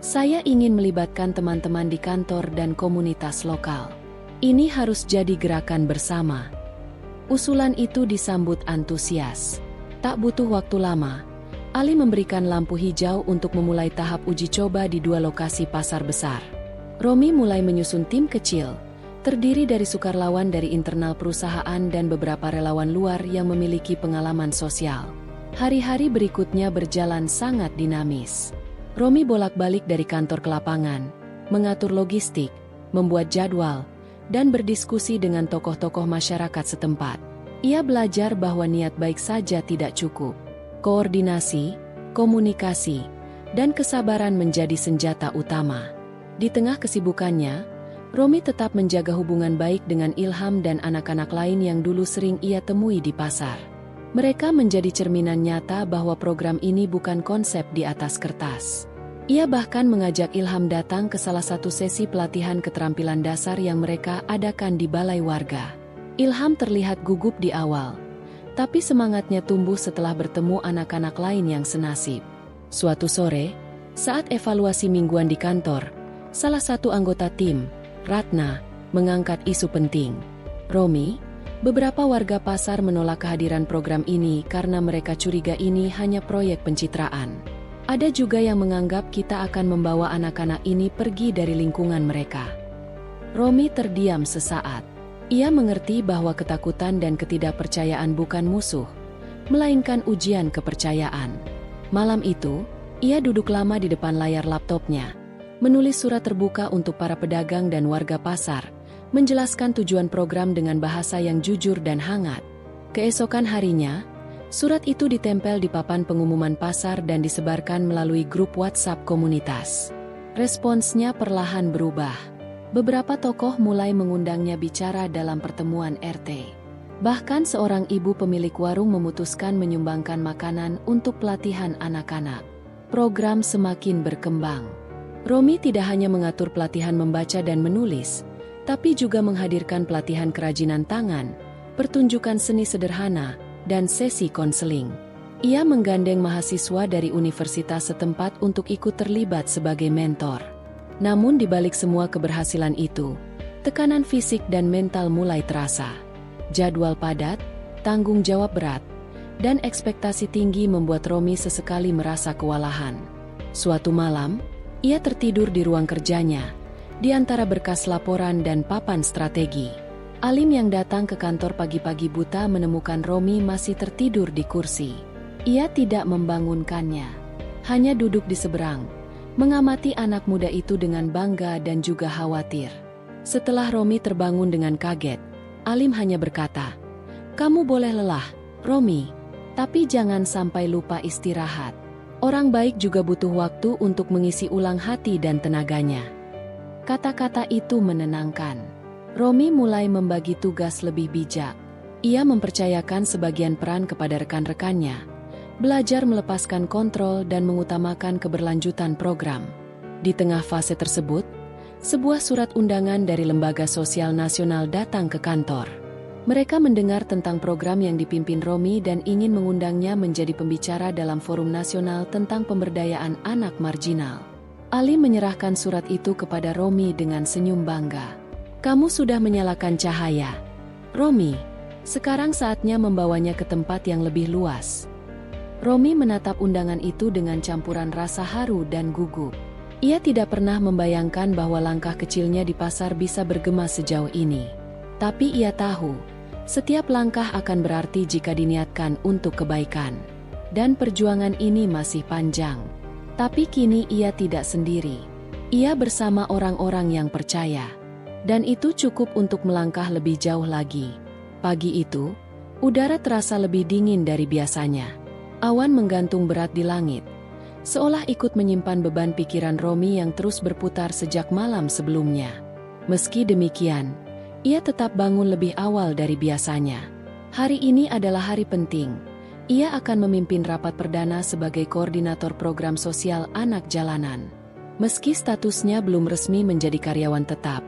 Saya ingin melibatkan teman-teman di kantor dan komunitas lokal. Ini harus jadi gerakan bersama. Usulan itu disambut antusias. Tak butuh waktu lama, Ali memberikan lampu hijau untuk memulai tahap uji coba di 2 lokasi pasar besar. Romi mulai menyusun tim kecil, terdiri dari sukarelawan dari internal perusahaan dan beberapa relawan luar yang memiliki pengalaman sosial. Hari-hari berikutnya berjalan sangat dinamis. Romi bolak-balik dari kantor ke lapangan, mengatur logistik, membuat jadwal, dan berdiskusi dengan tokoh-tokoh masyarakat setempat. Ia belajar bahwa niat baik saja tidak cukup. Koordinasi, komunikasi, dan kesabaran menjadi senjata utama. Di tengah kesibukannya, Romi tetap menjaga hubungan baik dengan Ilham dan anak-anak lain yang dulu sering ia temui di pasar. Mereka menjadi cerminan nyata bahwa program ini bukan konsep di atas kertas. Ia bahkan mengajak Ilham datang ke salah satu sesi pelatihan keterampilan dasar yang mereka adakan di balai warga. Ilham terlihat gugup di awal, tapi semangatnya tumbuh setelah bertemu anak-anak lain yang senasib. Suatu sore, saat evaluasi mingguan di kantor, salah satu anggota tim, Ratna, mengangkat isu penting. Romi, beberapa warga pasar menolak kehadiran program ini karena mereka curiga ini hanya proyek pencitraan. Ada juga yang menganggap kita akan membawa anak-anak ini pergi dari lingkungan mereka. Romi terdiam sesaat. Ia mengerti bahwa ketakutan dan ketidakpercayaan bukan musuh, melainkan ujian kepercayaan. Malam itu, ia duduk lama di depan layar laptopnya, menulis surat terbuka untuk para pedagang dan warga pasar, menjelaskan tujuan program dengan bahasa yang jujur dan hangat. Keesokan harinya, surat itu ditempel di papan pengumuman pasar dan disebarkan melalui grup WhatsApp komunitas. Responsnya perlahan berubah. Beberapa tokoh mulai mengundangnya bicara dalam pertemuan RT. Bahkan seorang ibu pemilik warung memutuskan menyumbangkan makanan untuk pelatihan anak-anak. Program semakin berkembang. Romi tidak hanya mengatur pelatihan membaca dan menulis, tapi juga menghadirkan pelatihan kerajinan tangan, pertunjukan seni sederhana, dan sesi konseling. Ia menggandeng mahasiswa dari universitas setempat untuk ikut terlibat sebagai mentor. Namun di balik semua keberhasilan itu, tekanan fisik dan mental mulai terasa. Jadwal padat, tanggung jawab berat, dan ekspektasi tinggi membuat Romi sesekali merasa kewalahan. Suatu malam, ia tertidur di ruang kerjanya, di antara berkas laporan dan papan strategi. Alim yang datang ke kantor pagi-pagi buta menemukan Romi masih tertidur di kursi. Ia tidak membangunkannya, hanya duduk di seberang, mengamati anak muda itu dengan bangga dan juga khawatir. Setelah Romi terbangun dengan kaget, Alim hanya berkata, "Kamu boleh lelah, Romi, tapi jangan sampai lupa istirahat. Orang baik juga butuh waktu untuk mengisi ulang hati dan tenaganya." Kata-kata itu menenangkan. Romi mulai membagi tugas lebih bijak. Ia mempercayakan sebagian peran kepada rekan-rekannya, belajar melepaskan kontrol dan mengutamakan keberlanjutan program. Di tengah fase tersebut, sebuah surat undangan dari Lembaga Sosial Nasional datang ke kantor. Mereka mendengar tentang program yang dipimpin Romi dan ingin mengundangnya menjadi pembicara dalam forum nasional tentang pemberdayaan anak marginal. Ali menyerahkan surat itu kepada Romi dengan senyum bangga. "Kamu sudah menyalakan cahaya, Romi. Sekarang saatnya membawanya ke tempat yang lebih luas." Romi menatap undangan itu dengan campuran rasa haru dan gugup. Ia tidak pernah membayangkan bahwa langkah kecilnya di pasar bisa bergema sejauh ini. Tapi ia tahu, setiap langkah akan berarti jika diniatkan untuk kebaikan. Dan perjuangan ini masih panjang. Tapi kini ia tidak sendiri. Ia bersama orang-orang yang percaya. Dan itu cukup untuk melangkah lebih jauh lagi. Pagi itu, udara terasa lebih dingin dari biasanya. Awan menggantung berat di langit, seolah ikut menyimpan beban pikiran Romi yang terus berputar sejak malam sebelumnya. Meski demikian, ia tetap bangun lebih awal dari biasanya. Hari ini adalah hari penting. Ia akan memimpin rapat perdana sebagai koordinator program sosial anak jalanan. Meski statusnya belum resmi menjadi karyawan tetap,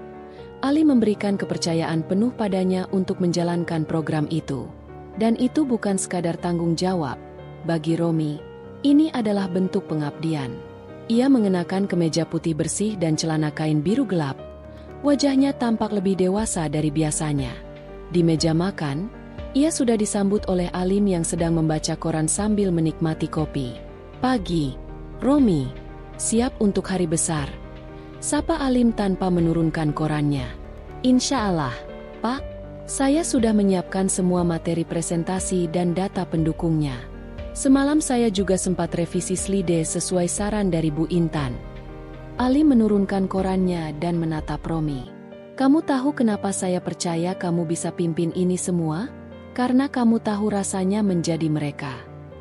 Ali memberikan kepercayaan penuh padanya untuk menjalankan program itu. Dan itu bukan sekadar tanggung jawab. Bagi Romi, ini adalah bentuk pengabdian. Ia mengenakan kemeja putih bersih dan celana kain biru gelap. Wajahnya tampak lebih dewasa dari biasanya. Di meja makan, ia sudah disambut oleh Alim yang sedang membaca koran sambil menikmati kopi. "Pagi, Romi. Siap untuk hari besar?" Sapa Alim tanpa menurunkan korannya. "Insya Allah, Pak. Saya sudah menyiapkan semua materi presentasi dan data pendukungnya. Semalam saya juga sempat revisi slide sesuai saran dari Bu Intan." Ali menurunkan korannya dan menatap Romi. "Kamu tahu kenapa saya percaya kamu bisa pimpin ini semua? Karena kamu tahu rasanya menjadi mereka.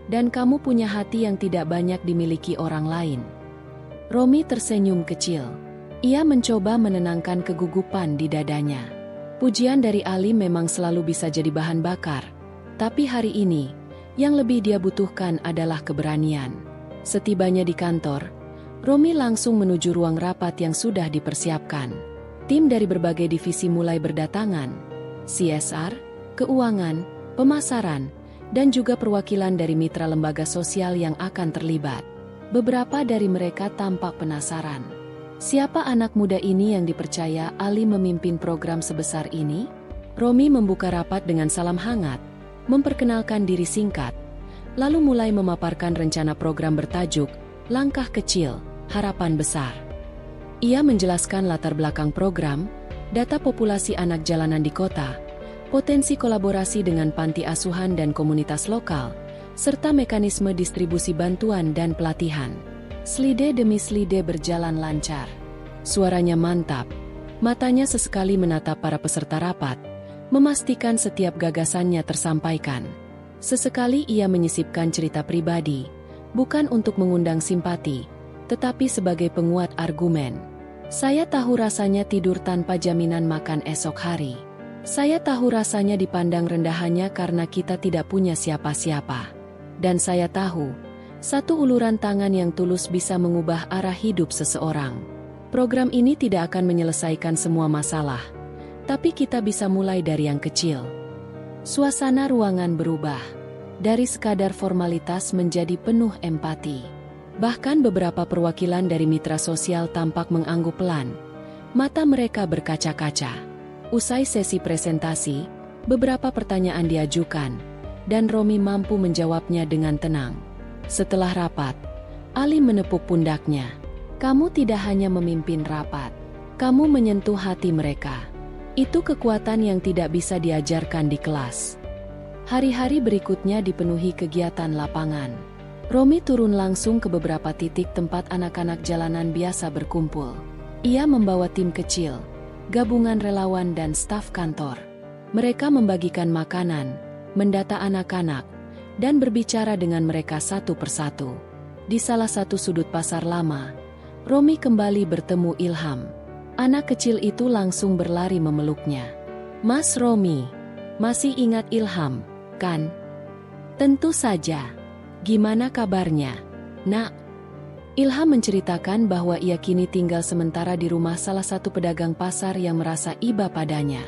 Dan kamu punya hati yang tidak banyak dimiliki orang lain." Romi tersenyum kecil. Ia mencoba menenangkan kegugupan di dadanya. Pujian dari Ali memang selalu bisa jadi bahan bakar. Tapi hari ini, yang lebih dia butuhkan adalah keberanian. Setibanya di kantor, Romi langsung menuju ruang rapat yang sudah dipersiapkan. Tim dari berbagai divisi mulai berdatangan. CSR, keuangan, pemasaran, dan juga perwakilan dari mitra lembaga sosial yang akan terlibat. Beberapa dari mereka tampak penasaran. Siapa anak muda ini yang dipercaya Ali memimpin program sebesar ini? Romi membuka rapat dengan salam hangat, memperkenalkan diri singkat, lalu mulai memaparkan rencana program bertajuk "Langkah Kecil, Harapan Besar". Ia menjelaskan latar belakang program, data populasi anak jalanan di kota, potensi kolaborasi dengan panti asuhan dan komunitas lokal, serta mekanisme distribusi bantuan dan pelatihan. Slide demi slide berjalan lancar. Suaranya mantap. Matanya sesekali menatap para peserta rapat, memastikan setiap gagasannya tersampaikan. Sesekali ia menyisipkan cerita pribadi, bukan untuk mengundang simpati, tetapi sebagai penguat argumen. "Saya tahu rasanya tidur tanpa jaminan makan esok hari. Saya tahu rasanya dipandang rendah hanya karena kita tidak punya siapa-siapa. Dan saya tahu, satu uluran tangan yang tulus bisa mengubah arah hidup seseorang. Program ini tidak akan menyelesaikan semua masalah, tapi kita bisa mulai dari yang kecil." Suasana ruangan berubah. Dari sekadar formalitas menjadi penuh empati. Bahkan beberapa perwakilan dari mitra sosial tampak mengangguk pelan. Mata mereka berkaca-kaca. Usai sesi presentasi, beberapa pertanyaan diajukan, dan Romi mampu menjawabnya dengan tenang. Setelah rapat, Ali menepuk pundaknya. "Kamu tidak hanya memimpin rapat, kamu menyentuh hati mereka. Itu kekuatan yang tidak bisa diajarkan di kelas." Hari-hari berikutnya dipenuhi kegiatan lapangan. Romi turun langsung ke beberapa titik tempat anak-anak jalanan biasa berkumpul. Ia membawa tim kecil, gabungan relawan dan staf kantor. Mereka membagikan makanan, mendata anak-anak, dan berbicara dengan mereka satu persatu. Di salah satu sudut pasar lama, Romi kembali bertemu Ilham. Anak kecil itu langsung berlari memeluknya. "Mas Romi, masih ingat Ilham, kan?" "Tentu saja. Gimana kabarnya, Nak? Ilham menceritakan bahwa ia kini tinggal sementara di rumah salah satu pedagang pasar yang merasa iba padanya.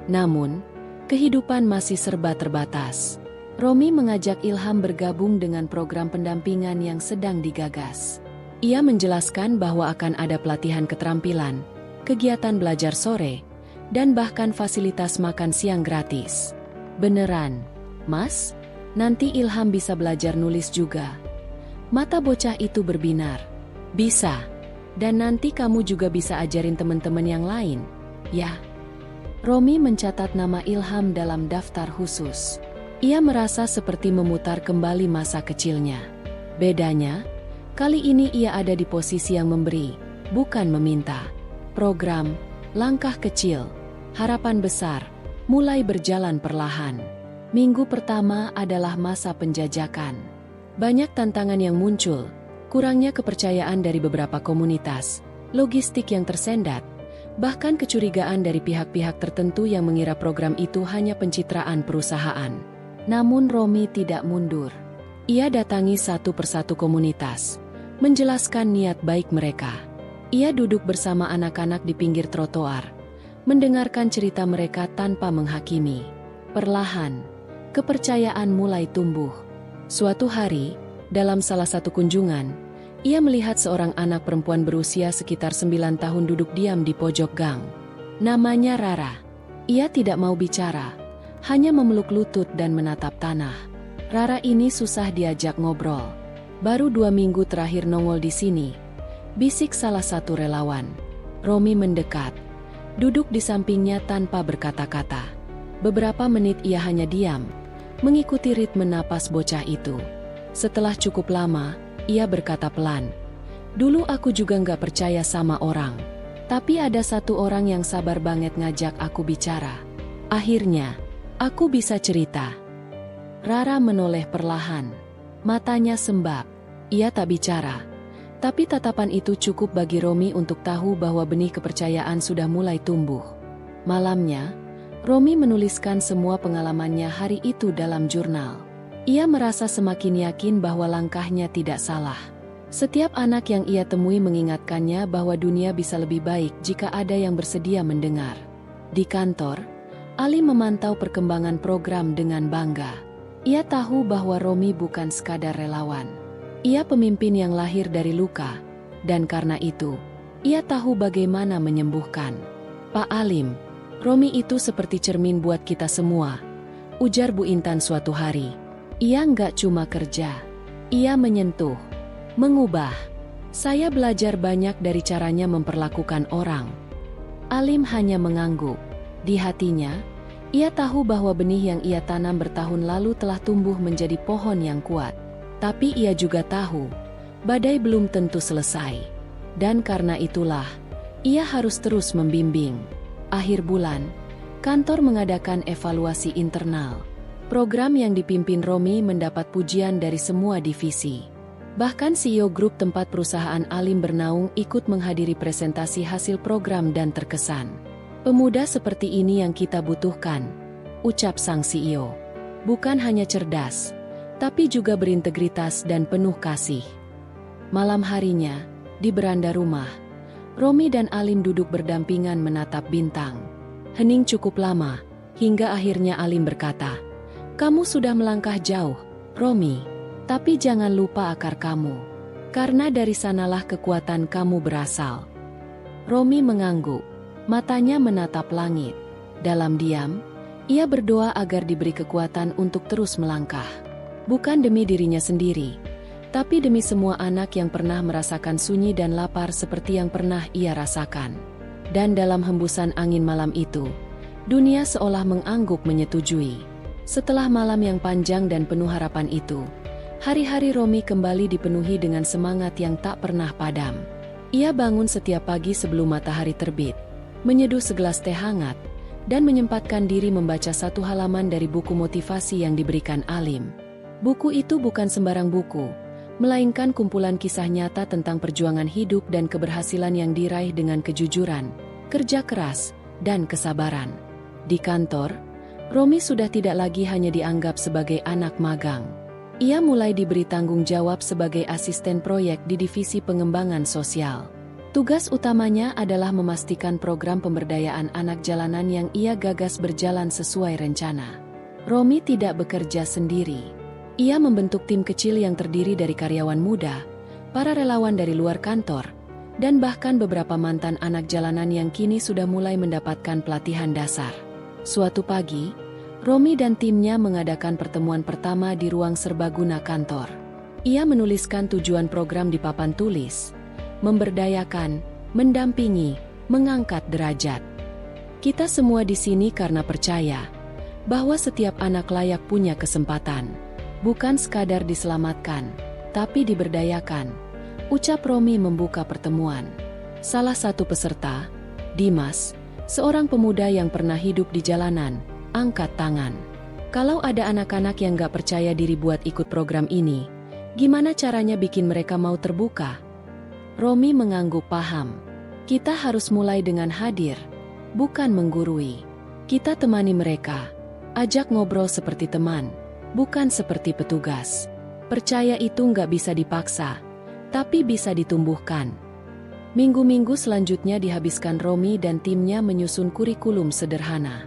Namun, kehidupan masih serba terbatas. Romi mengajak Ilham bergabung dengan program pendampingan yang sedang digagas. Ia menjelaskan bahwa akan ada pelatihan keterampilan, kegiatan belajar sore, dan bahkan fasilitas makan siang gratis. Beneran, Mas? Nanti Ilham bisa belajar nulis juga. Mata bocah itu berbinar. Bisa. Dan nanti kamu juga bisa ajarin teman-teman yang lain, ya? Romi mencatat nama Ilham dalam daftar khusus. Ia merasa seperti memutar kembali masa kecilnya. Bedanya, kali ini ia ada di posisi yang memberi, bukan meminta. Program, langkah kecil, harapan besar, mulai berjalan perlahan. Minggu pertama adalah masa penjajakan. Banyak tantangan yang muncul, kurangnya kepercayaan dari beberapa komunitas, logistik yang tersendat, bahkan kecurigaan dari pihak-pihak tertentu yang mengira program itu hanya pencitraan perusahaan. Namun Romi tidak mundur. Ia datangi satu persatu komunitas, menjelaskan niat baik mereka. Ia duduk bersama anak-anak di pinggir trotoar, mendengarkan cerita mereka tanpa menghakimi. Perlahan, kepercayaan mulai tumbuh. Suatu hari, dalam salah satu kunjungan, ia melihat seorang anak perempuan berusia sekitar 9 tahun duduk diam di pojok gang. Namanya Rara. Ia tidak mau bicara, hanya memeluk lutut dan menatap tanah. Rara ini susah diajak ngobrol. Baru 2 minggu terakhir nongol di sini, bisik salah satu relawan. Romi mendekat, duduk di sampingnya tanpa berkata-kata. Beberapa menit ia hanya diam, mengikuti ritme napas bocah itu. Setelah cukup lama, ia berkata pelan, "Dulu aku juga nggak percaya sama orang. Tapi ada satu orang yang sabar banget ngajak aku bicara. Akhirnya, aku bisa cerita." Rara menoleh perlahan. Matanya sembab. Ia tak bicara. Tapi tatapan itu cukup bagi Romi untuk tahu bahwa benih kepercayaan sudah mulai tumbuh. Malamnya, Romi menuliskan semua pengalamannya hari itu dalam jurnal. Ia merasa semakin yakin bahwa langkahnya tidak salah. Setiap anak yang ia temui mengingatkannya bahwa dunia bisa lebih baik jika ada yang bersedia mendengar. Di kantor, Ali memantau perkembangan program dengan bangga. Ia tahu bahwa Romi bukan sekadar relawan. Ia pemimpin yang lahir dari luka, dan karena itu, ia tahu bagaimana menyembuhkan. "Pak Alim, Romi itu seperti cermin buat kita semua," ujar Bu Intan suatu hari. "Ia nggak cuma kerja, ia menyentuh, mengubah. Saya belajar banyak dari caranya memperlakukan orang." Alim hanya mengangguk. Di hatinya, ia tahu bahwa benih yang ia tanam bertahun lalu telah tumbuh menjadi pohon yang kuat. Tapi ia juga tahu, badai belum tentu selesai. Dan karena itulah, ia harus terus membimbing. Akhir bulan, kantor mengadakan evaluasi internal. Program yang dipimpin Romi mendapat pujian dari semua divisi. Bahkan CEO grup tempat perusahaan Alim bernaung ikut menghadiri presentasi hasil program dan terkesan. "Pemuda seperti ini yang kita butuhkan," ucap sang CEO. "Bukan hanya cerdas, tapi juga berintegritas dan penuh kasih." Malam harinya, di beranda rumah, Romi dan Alim duduk berdampingan menatap bintang. Hening cukup lama, hingga akhirnya Alim berkata, "Kamu sudah melangkah jauh, Romi. Tapi jangan lupa akar kamu. Karena dari sanalah kekuatan kamu berasal." Romi mengangguk, matanya menatap langit. Dalam diam, ia berdoa agar diberi kekuatan untuk terus melangkah. Bukan demi dirinya sendiri, tapi demi semua anak yang pernah merasakan sunyi dan lapar seperti yang pernah ia rasakan. Dan dalam hembusan angin malam itu, dunia seolah mengangguk menyetujui. Setelah malam yang panjang dan penuh harapan itu, hari-hari Romi kembali dipenuhi dengan semangat yang tak pernah padam. Ia bangun setiap pagi sebelum matahari terbit, menyeduh segelas teh hangat, dan menyempatkan diri membaca satu halaman dari buku motivasi yang diberikan Alim. Buku itu bukan sembarang buku, melainkan kumpulan kisah nyata tentang perjuangan hidup dan keberhasilan yang diraih dengan kejujuran, kerja keras, dan kesabaran. Di kantor, Romi sudah tidak lagi hanya dianggap sebagai anak magang. Ia mulai diberi tanggung jawab sebagai asisten proyek di divisi pengembangan sosial. Tugas utamanya adalah memastikan program pemberdayaan anak jalanan yang ia gagas berjalan sesuai rencana. Romi tidak bekerja sendiri. Ia membentuk tim kecil yang terdiri dari karyawan muda, para relawan dari luar kantor, dan bahkan beberapa mantan anak jalanan yang kini sudah mulai mendapatkan pelatihan dasar. Suatu pagi, Romi dan timnya mengadakan pertemuan pertama di ruang serbaguna kantor. Ia menuliskan tujuan program di papan tulis, memberdayakan, mendampingi, mengangkat derajat. Kita semua di sini karena percaya bahwa setiap anak layak punya kesempatan, bukan sekadar diselamatkan, tapi diberdayakan, ucap Romi membuka pertemuan. Salah satu peserta, Dimas, seorang pemuda yang pernah hidup di jalanan, angkat tangan. Kalau ada anak-anak yang gak percaya diri buat ikut program ini, gimana caranya bikin mereka mau terbuka? Romi mengangguk paham. Kita harus mulai dengan hadir, bukan menggurui. Kita temani mereka, ajak ngobrol seperti teman, bukan seperti petugas. Percaya itu gak bisa dipaksa, tapi bisa ditumbuhkan. Minggu-minggu selanjutnya dihabiskan Romi dan timnya menyusun kurikulum sederhana.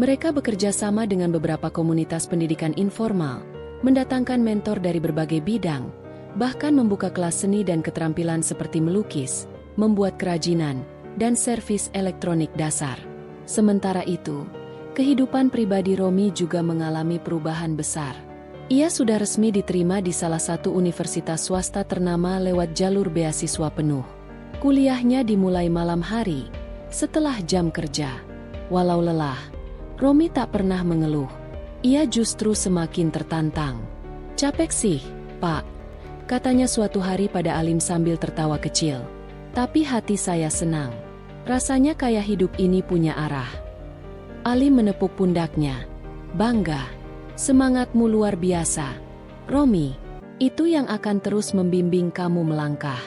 Mereka bekerja sama dengan beberapa komunitas pendidikan informal, mendatangkan mentor dari berbagai bidang, bahkan membuka kelas seni dan keterampilan seperti melukis, membuat kerajinan, dan servis elektronik dasar. Sementara itu, kehidupan pribadi Romi juga mengalami perubahan besar. Ia sudah resmi diterima di salah satu universitas swasta ternama lewat jalur beasiswa penuh. Kuliahnya dimulai malam hari, setelah jam kerja. Walau lelah, Romi tak pernah mengeluh. Ia justru semakin tertantang. Capek sih, Pak, katanya suatu hari pada Alim sambil tertawa kecil. Tapi hati saya senang. Rasanya kayak hidup ini punya arah. Alim menepuk pundaknya. Bangga. Semangatmu luar biasa. Romi, itu yang akan terus membimbing kamu melangkah.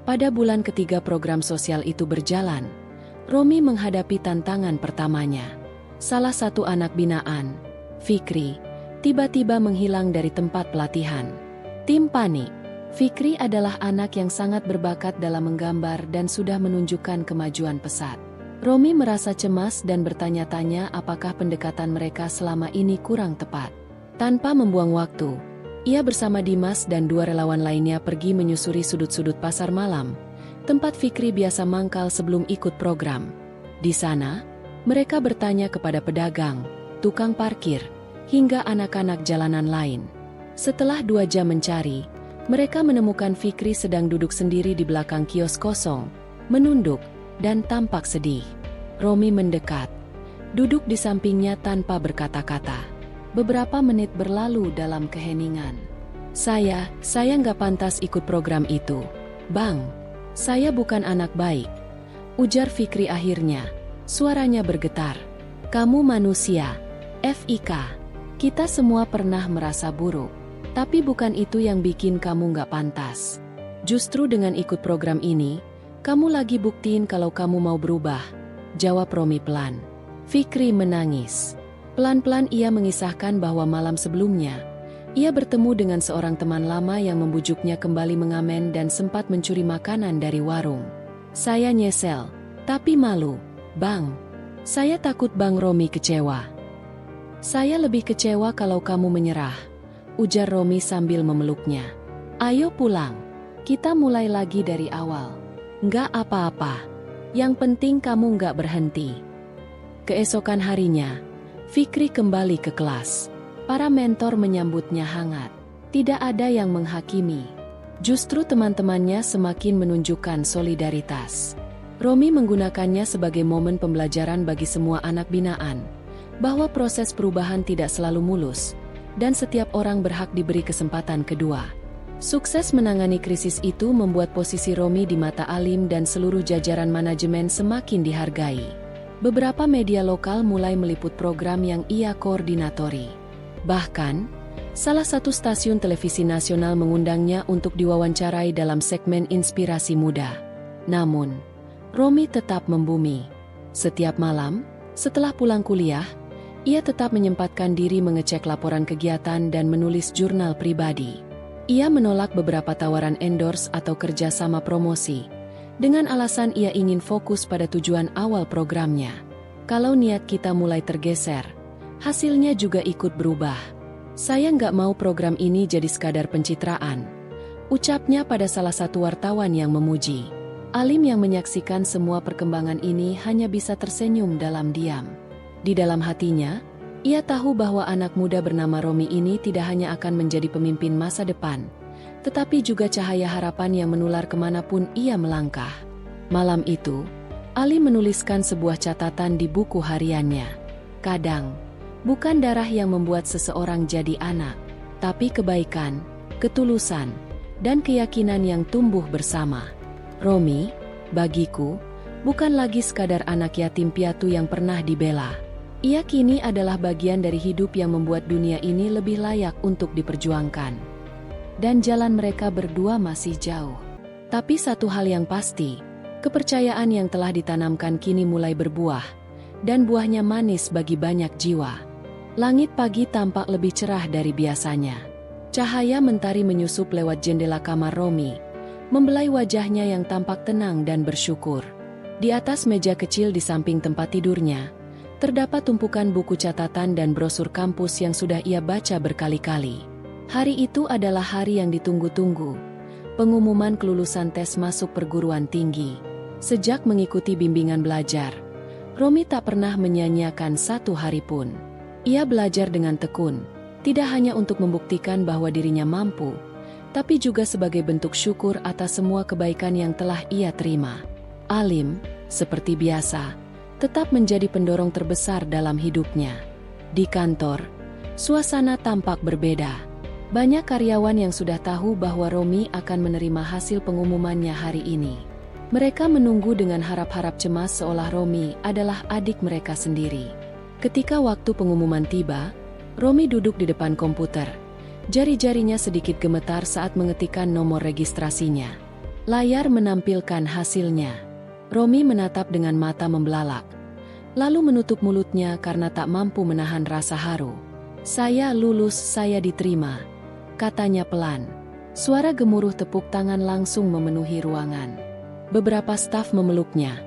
Pada bulan ketiga program sosial itu berjalan, Romi menghadapi tantangan pertamanya. Salah satu anak binaan, Fikri, tiba-tiba menghilang dari tempat pelatihan. Tim panik. Fikri adalah anak yang sangat berbakat dalam menggambar dan sudah menunjukkan kemajuan pesat. Romi merasa cemas dan bertanya-tanya apakah pendekatan mereka selama ini kurang tepat. Tanpa membuang waktu, ia bersama Dimas dan dua relawan lainnya pergi menyusuri sudut-sudut pasar malam, tempat Fikri biasa mangkal sebelum ikut program. Di sana, mereka bertanya kepada pedagang, tukang parkir, hingga anak-anak jalanan lain. Setelah 2 jam mencari, mereka menemukan Fikri sedang duduk sendiri di belakang kios kosong, menunduk, dan tampak sedih. Romi mendekat, duduk di sampingnya tanpa berkata-kata. Beberapa menit berlalu dalam keheningan. Saya nggak pantas ikut program itu, Bang. Saya bukan anak baik, ujar Fikri akhirnya. Suaranya bergetar. Kamu manusia, FIK. Kita semua pernah merasa buruk. Tapi bukan itu yang bikin kamu nggak pantas. Justru dengan ikut program ini, kamu lagi buktiin kalau kamu mau berubah, jawab Romi pelan. Fikri menangis. Pelan-pelan ia mengisahkan bahwa malam sebelumnya, ia bertemu dengan seorang teman lama yang membujuknya kembali mengamen dan sempat mencuri makanan dari warung. Saya nyesel, tapi malu, Bang. Saya takut Bang Romi kecewa. Saya lebih kecewa kalau kamu menyerah, ujar Romi sambil memeluknya. Ayo pulang, kita mulai lagi dari awal. Nggak apa-apa, yang penting kamu nggak berhenti. Keesokan harinya, Fikri kembali ke kelas. Para mentor menyambutnya hangat. Tidak ada yang menghakimi. Justru teman-temannya semakin menunjukkan solidaritas. Romi menggunakannya sebagai momen pembelajaran bagi semua anak binaan, bahwa proses perubahan tidak selalu mulus, dan setiap orang berhak diberi kesempatan kedua. Sukses menangani krisis itu membuat posisi Romi di mata Alim dan seluruh jajaran manajemen semakin dihargai. Beberapa media lokal mulai meliput program yang ia koordinatori. Bahkan, salah satu stasiun televisi nasional mengundangnya untuk diwawancarai dalam segmen Inspirasi Muda. Namun, Romi tetap membumi. Setiap malam, setelah pulang kuliah, ia tetap menyempatkan diri mengecek laporan kegiatan dan menulis jurnal pribadi. Ia menolak beberapa tawaran endorse atau kerjasama promosi, dengan alasan ia ingin fokus pada tujuan awal programnya. Kalau niat kita mulai tergeser, hasilnya juga ikut berubah. Saya nggak mau program ini jadi sekadar pencitraan, ucapnya pada salah satu wartawan yang memuji. Alim yang menyaksikan semua perkembangan ini hanya bisa tersenyum dalam diam. Di dalam hatinya, ia tahu bahwa anak muda bernama Romi ini tidak hanya akan menjadi pemimpin masa depan, tetapi juga cahaya harapan yang menular kemanapun ia melangkah. Malam itu, Alim menuliskan sebuah catatan di buku hariannya. Kadang, bukan darah yang membuat seseorang jadi anak, tapi kebaikan, ketulusan, dan keyakinan yang tumbuh bersama. Romi, bagiku, bukan lagi sekadar anak yatim piatu yang pernah dibela. Ia kini adalah bagian dari hidup yang membuat dunia ini lebih layak untuk diperjuangkan. Dan jalan mereka berdua masih jauh. Tapi satu hal yang pasti, kepercayaan yang telah ditanamkan kini mulai berbuah, dan buahnya manis bagi banyak jiwa. Langit pagi tampak lebih cerah dari biasanya. Cahaya mentari menyusup lewat jendela kamar Romi, membelai wajahnya yang tampak tenang dan bersyukur. Di atas meja kecil di samping tempat tidurnya, terdapat tumpukan buku catatan dan brosur kampus yang sudah ia baca berkali-kali. Hari itu adalah hari yang ditunggu-tunggu, pengumuman kelulusan tes masuk perguruan tinggi. Sejak mengikuti bimbingan belajar, Romi tak pernah menyanyiakan satu hari pun. Ia belajar dengan tekun, tidak hanya untuk membuktikan bahwa dirinya mampu, tapi juga sebagai bentuk syukur atas semua kebaikan yang telah ia terima. Alim, seperti biasa, tetap menjadi pendorong terbesar dalam hidupnya. Di kantor, suasana tampak berbeda. Banyak karyawan yang sudah tahu bahwa Romi akan menerima hasil pengumumannya hari ini. Mereka menunggu dengan harap-harap cemas seolah Romi adalah adik mereka sendiri. Ketika waktu pengumuman tiba, Romi duduk di depan komputer. Jari-jarinya sedikit gemetar saat mengetikkan nomor registrasinya. Layar menampilkan hasilnya. Romi menatap dengan mata membelalak, lalu menutup mulutnya karena tak mampu menahan rasa haru. "Saya lulus, saya diterima," katanya pelan. Suara gemuruh tepuk tangan langsung memenuhi ruangan. Beberapa staf memeluknya,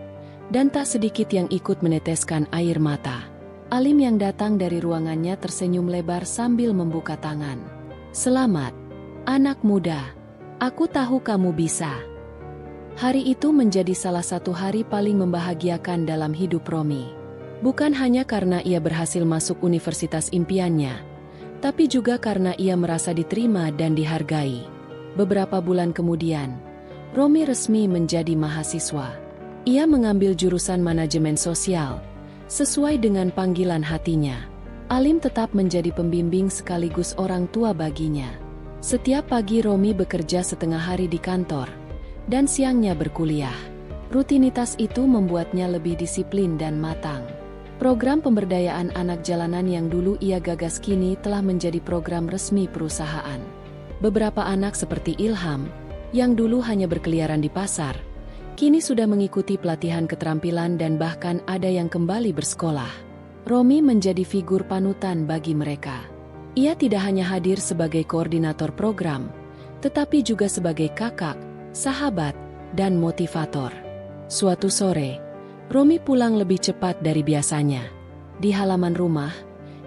dan tak sedikit yang ikut meneteskan air mata. Alim yang datang dari ruangannya tersenyum lebar sambil membuka tangan. "Selamat, anak muda. Aku tahu kamu bisa." Hari itu menjadi salah satu hari paling membahagiakan dalam hidup Romi. Bukan hanya karena ia berhasil masuk universitas impiannya, tapi juga karena ia merasa diterima dan dihargai. Beberapa bulan kemudian, Romi resmi menjadi mahasiswa. Ia mengambil jurusan manajemen sosial, sesuai dengan panggilan hatinya. Alim tetap menjadi pembimbing sekaligus orang tua baginya. Setiap pagi Romi bekerja setengah hari di kantor, dan siangnya berkuliah. Rutinitas itu membuatnya lebih disiplin dan matang. Program pemberdayaan anak jalanan yang dulu ia gagas kini telah menjadi program resmi perusahaan. Beberapa anak seperti Ilham, yang dulu hanya berkeliaran di pasar, kini sudah mengikuti pelatihan keterampilan dan bahkan ada yang kembali bersekolah. Romi menjadi figur panutan bagi mereka. Ia tidak hanya hadir sebagai koordinator program, tetapi juga sebagai kakak, sahabat, dan motivator. Suatu sore, Romi pulang lebih cepat dari biasanya. Di halaman rumah,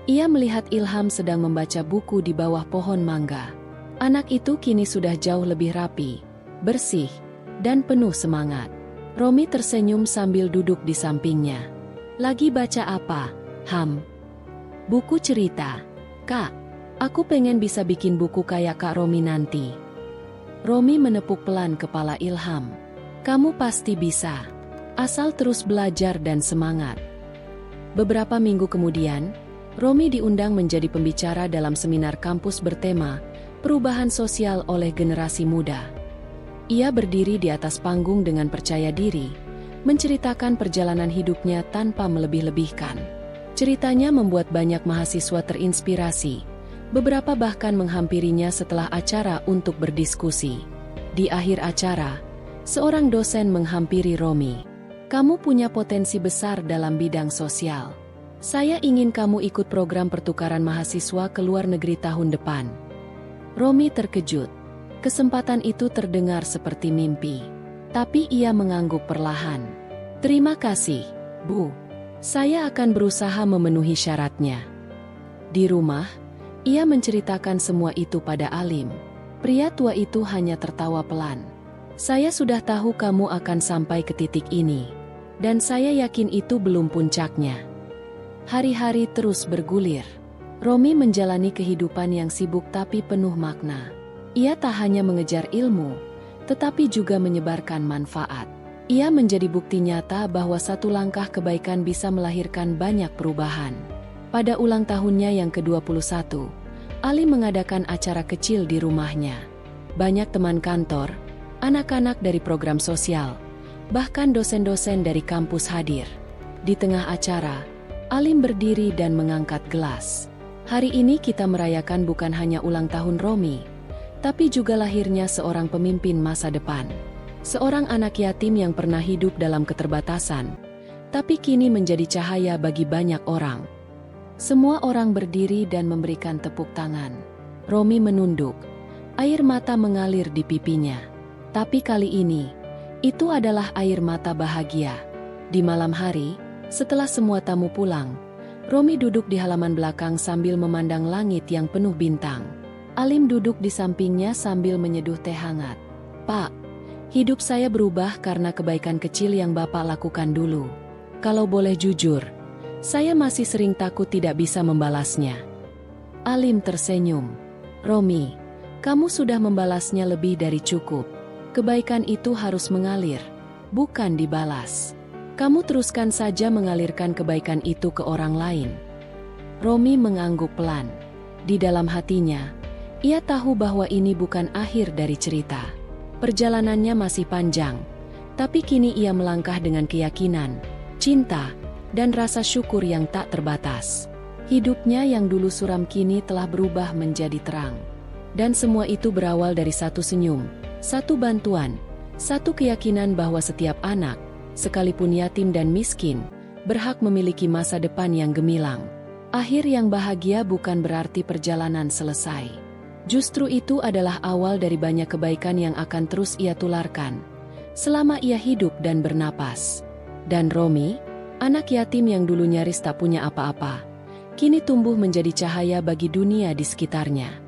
ia melihat Ilham sedang membaca buku di bawah pohon mangga. Anak itu kini sudah jauh lebih rapi, bersih, dan penuh semangat. Romi tersenyum sambil duduk di sampingnya. "Lagi baca apa, Ham?" "Buku cerita, Kak. Aku pengen bisa bikin buku kayak Kak Romi nanti." Romi menepuk pelan kepala Ilham. "Kamu pasti bisa. Asal terus belajar dan semangat." Beberapa minggu kemudian, Romi diundang menjadi pembicara dalam seminar kampus bertema Perubahan Sosial oleh Generasi Muda. Ia berdiri di atas panggung dengan percaya diri, menceritakan perjalanan hidupnya tanpa melebih-lebihkan. Ceritanya membuat banyak mahasiswa terinspirasi. Beberapa bahkan menghampirinya setelah acara untuk berdiskusi. Di akhir acara, seorang dosen menghampiri Romi. "Kamu punya potensi besar dalam bidang sosial. Saya ingin kamu ikut program pertukaran mahasiswa ke luar negeri tahun depan. Romi terkejut. Kesempatan itu terdengar seperti mimpi. Tapi ia mengangguk perlahan. Terima kasih, Bu. Saya akan berusaha memenuhi syaratnya. Di rumah, ia menceritakan semua itu pada Alim. Pria tua itu hanya tertawa pelan. Saya sudah tahu kamu akan sampai ke titik ini. Dan saya yakin itu belum puncaknya. Hari-hari terus bergulir. Romi menjalani kehidupan yang sibuk tapi penuh makna. Ia tak hanya mengejar ilmu, tetapi juga menyebarkan manfaat. Ia menjadi bukti nyata bahwa satu langkah kebaikan bisa melahirkan banyak perubahan. Pada ulang tahunnya yang ke-21, Ali mengadakan acara kecil di rumahnya. Banyak teman kantor, anak-anak dari program sosial, bahkan dosen-dosen dari kampus hadir. Di tengah acara, Alim berdiri dan mengangkat gelas. Hari ini kita merayakan bukan hanya ulang tahun Romi, tapi juga lahirnya seorang pemimpin masa depan. Seorang anak yatim yang pernah hidup dalam keterbatasan, tapi kini menjadi cahaya bagi banyak orang. Semua orang berdiri dan memberikan tepuk tangan. Romi menunduk, air mata mengalir di pipinya. Tapi kali ini, itu adalah air mata bahagia. Di malam hari, setelah semua tamu pulang, Romi duduk di halaman belakang sambil memandang langit yang penuh bintang. Alim duduk di sampingnya sambil menyeduh teh hangat. Pak, hidup saya berubah karena kebaikan kecil yang Bapak lakukan dulu. Kalau boleh jujur, saya masih sering takut tidak bisa membalasnya. Alim tersenyum. Romi, kamu sudah membalasnya lebih dari cukup. Kebaikan itu harus mengalir, bukan dibalas. Kamu teruskan saja mengalirkan kebaikan itu ke orang lain. Romi mengangguk pelan. Di dalam hatinya, ia tahu bahwa ini bukan akhir dari cerita. Perjalanannya masih panjang, tapi kini ia melangkah dengan keyakinan, cinta, dan rasa syukur yang tak terbatas. Hidupnya yang dulu suram kini telah berubah menjadi terang. Dan semua itu berawal dari satu senyum, satu bantuan, satu keyakinan bahwa setiap anak, sekalipun yatim dan miskin, berhak memiliki masa depan yang gemilang. Akhir yang bahagia bukan berarti perjalanan selesai. Justru itu adalah awal dari banyak kebaikan yang akan terus ia tularkan selama ia hidup dan bernapas. Dan Romi, anak yatim yang dulu nyaris tak punya apa-apa, kini tumbuh menjadi cahaya bagi dunia di sekitarnya.